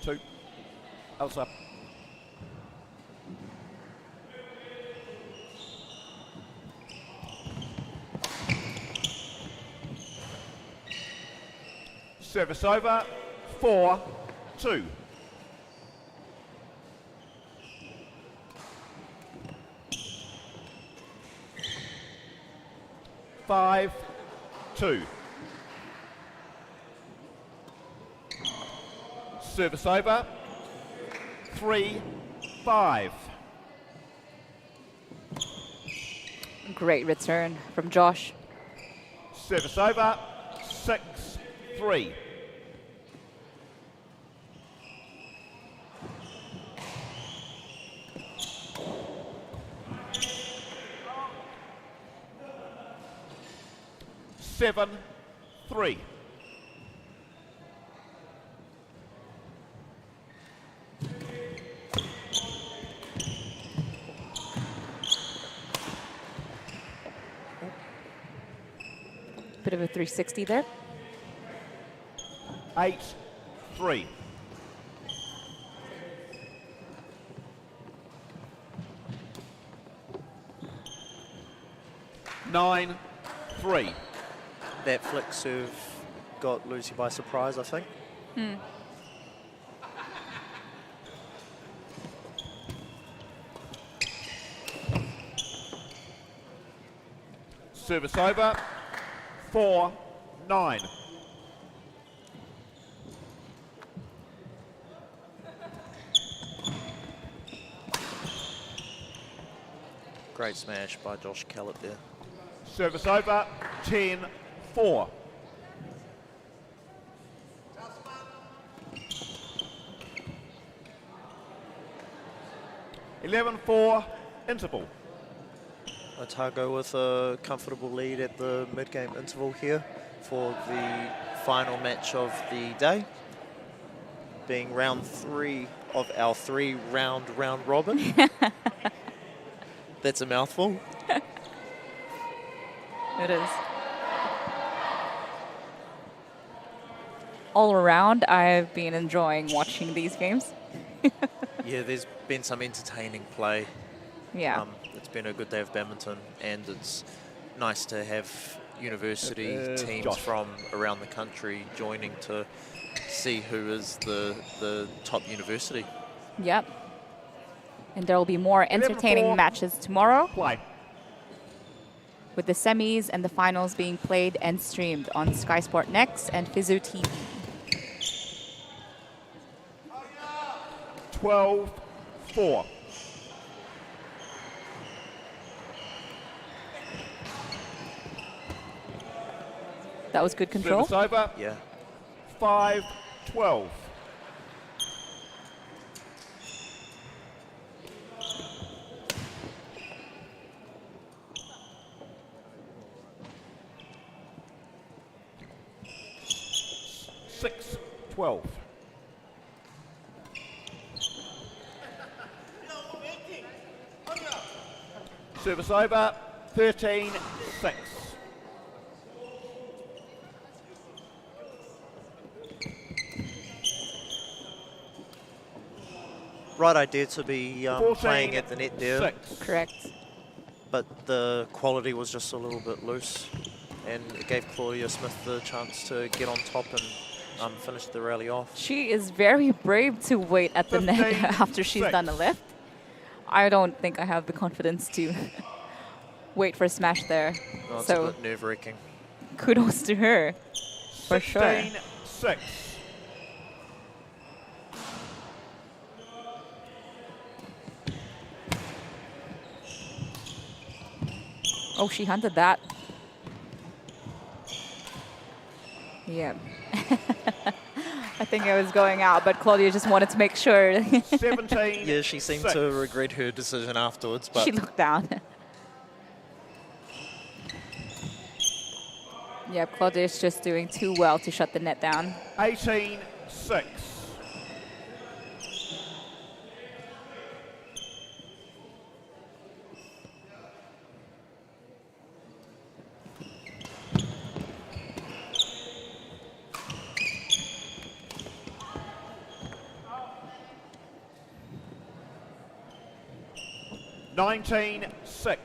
2. Else up. Service over. 4-2. Five, 2. Service over. 3-5. Great return from Josh. Service over. 6-3. Seven, 3. Bit of a 360 there. 8-3. Nine, 3. That flick serve got Lucy by surprise, I think. Service over. 4-9. Great smash by Josh Kellett there. Service over. 10-4. (11-4) interval. Otago with a comfortable lead at the mid-game interval here for the final match of the day, being round 3 of our 3-round round robin. That's a mouthful. It is. All around, I've been enjoying watching these games. Yeah, there's been some entertaining play. Yeah. It's been a good day of badminton, and it's nice to have university teams Josh. from around the country joining to see who is the top university. Yep. And there will be more entertaining matches tomorrow, with the semis and the finals being played and streamed on skysportnext and Fizzo TV. 12-4. That was good control. Service over. Yeah. 5-12. (6-12). Service over. 13-6. Right idea to be playing at the net there. Correct. But the quality was just a little bit loose, and it gave Claudia Smith the chance to get on top and finish the rally off. She is very brave to wait at the net after she's done a lift. I don't think I have the confidence to wait for a smash there. Oh, it's so a bit nerve-wracking. Kudos to her, for sure. 16-6. Oh, she hunted that. Yeah. I think it was going out, but Claudia just wanted to make sure. 17. Yeah, she seemed to regret her decision afterwards, but she looked down. Yep, Claudia is just doing too well to shut the net down. 18-6. (19-6).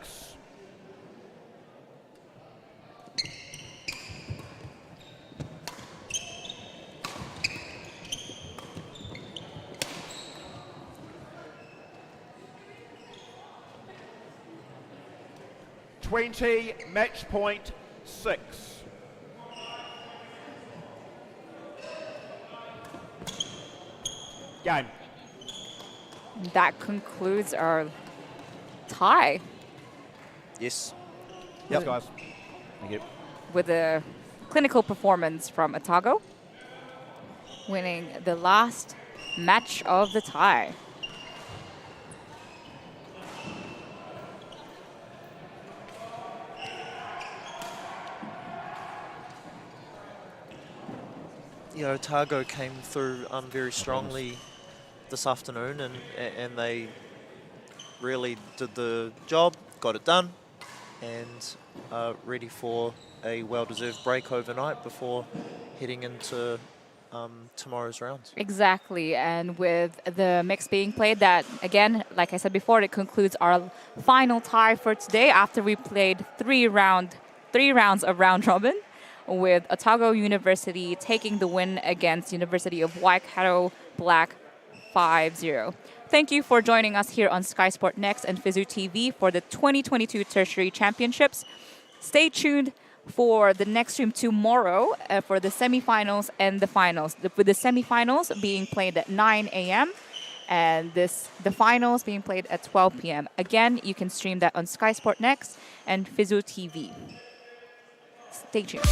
Match point 6. Game. That concludes our tie. Yes. Yes, guys. Thank you. With a clinical performance from Otago, winning the last match of the tie. Yeah, Otago came through very strongly this afternoon, and they really did the job, got it done, and are ready for a well-deserved break overnight before heading into tomorrow's rounds. Exactly, and with the mix being played, that again, like I said before, it concludes our final tie for today after we played three rounds of round robin, with Otago University taking the win against University of Waikato Black 5-0. Thank you for joining us here on Sky Sport Next and Fizu TV for the 2022 Tertiary Championships. Stay tuned for the next stream tomorrow for the semifinals and the finals, with the semifinals being played at 9 a.m. and the finals being played at 12 p.m. Again, you can stream that on Sky Sport Next and Fizu TV. Stay tuned.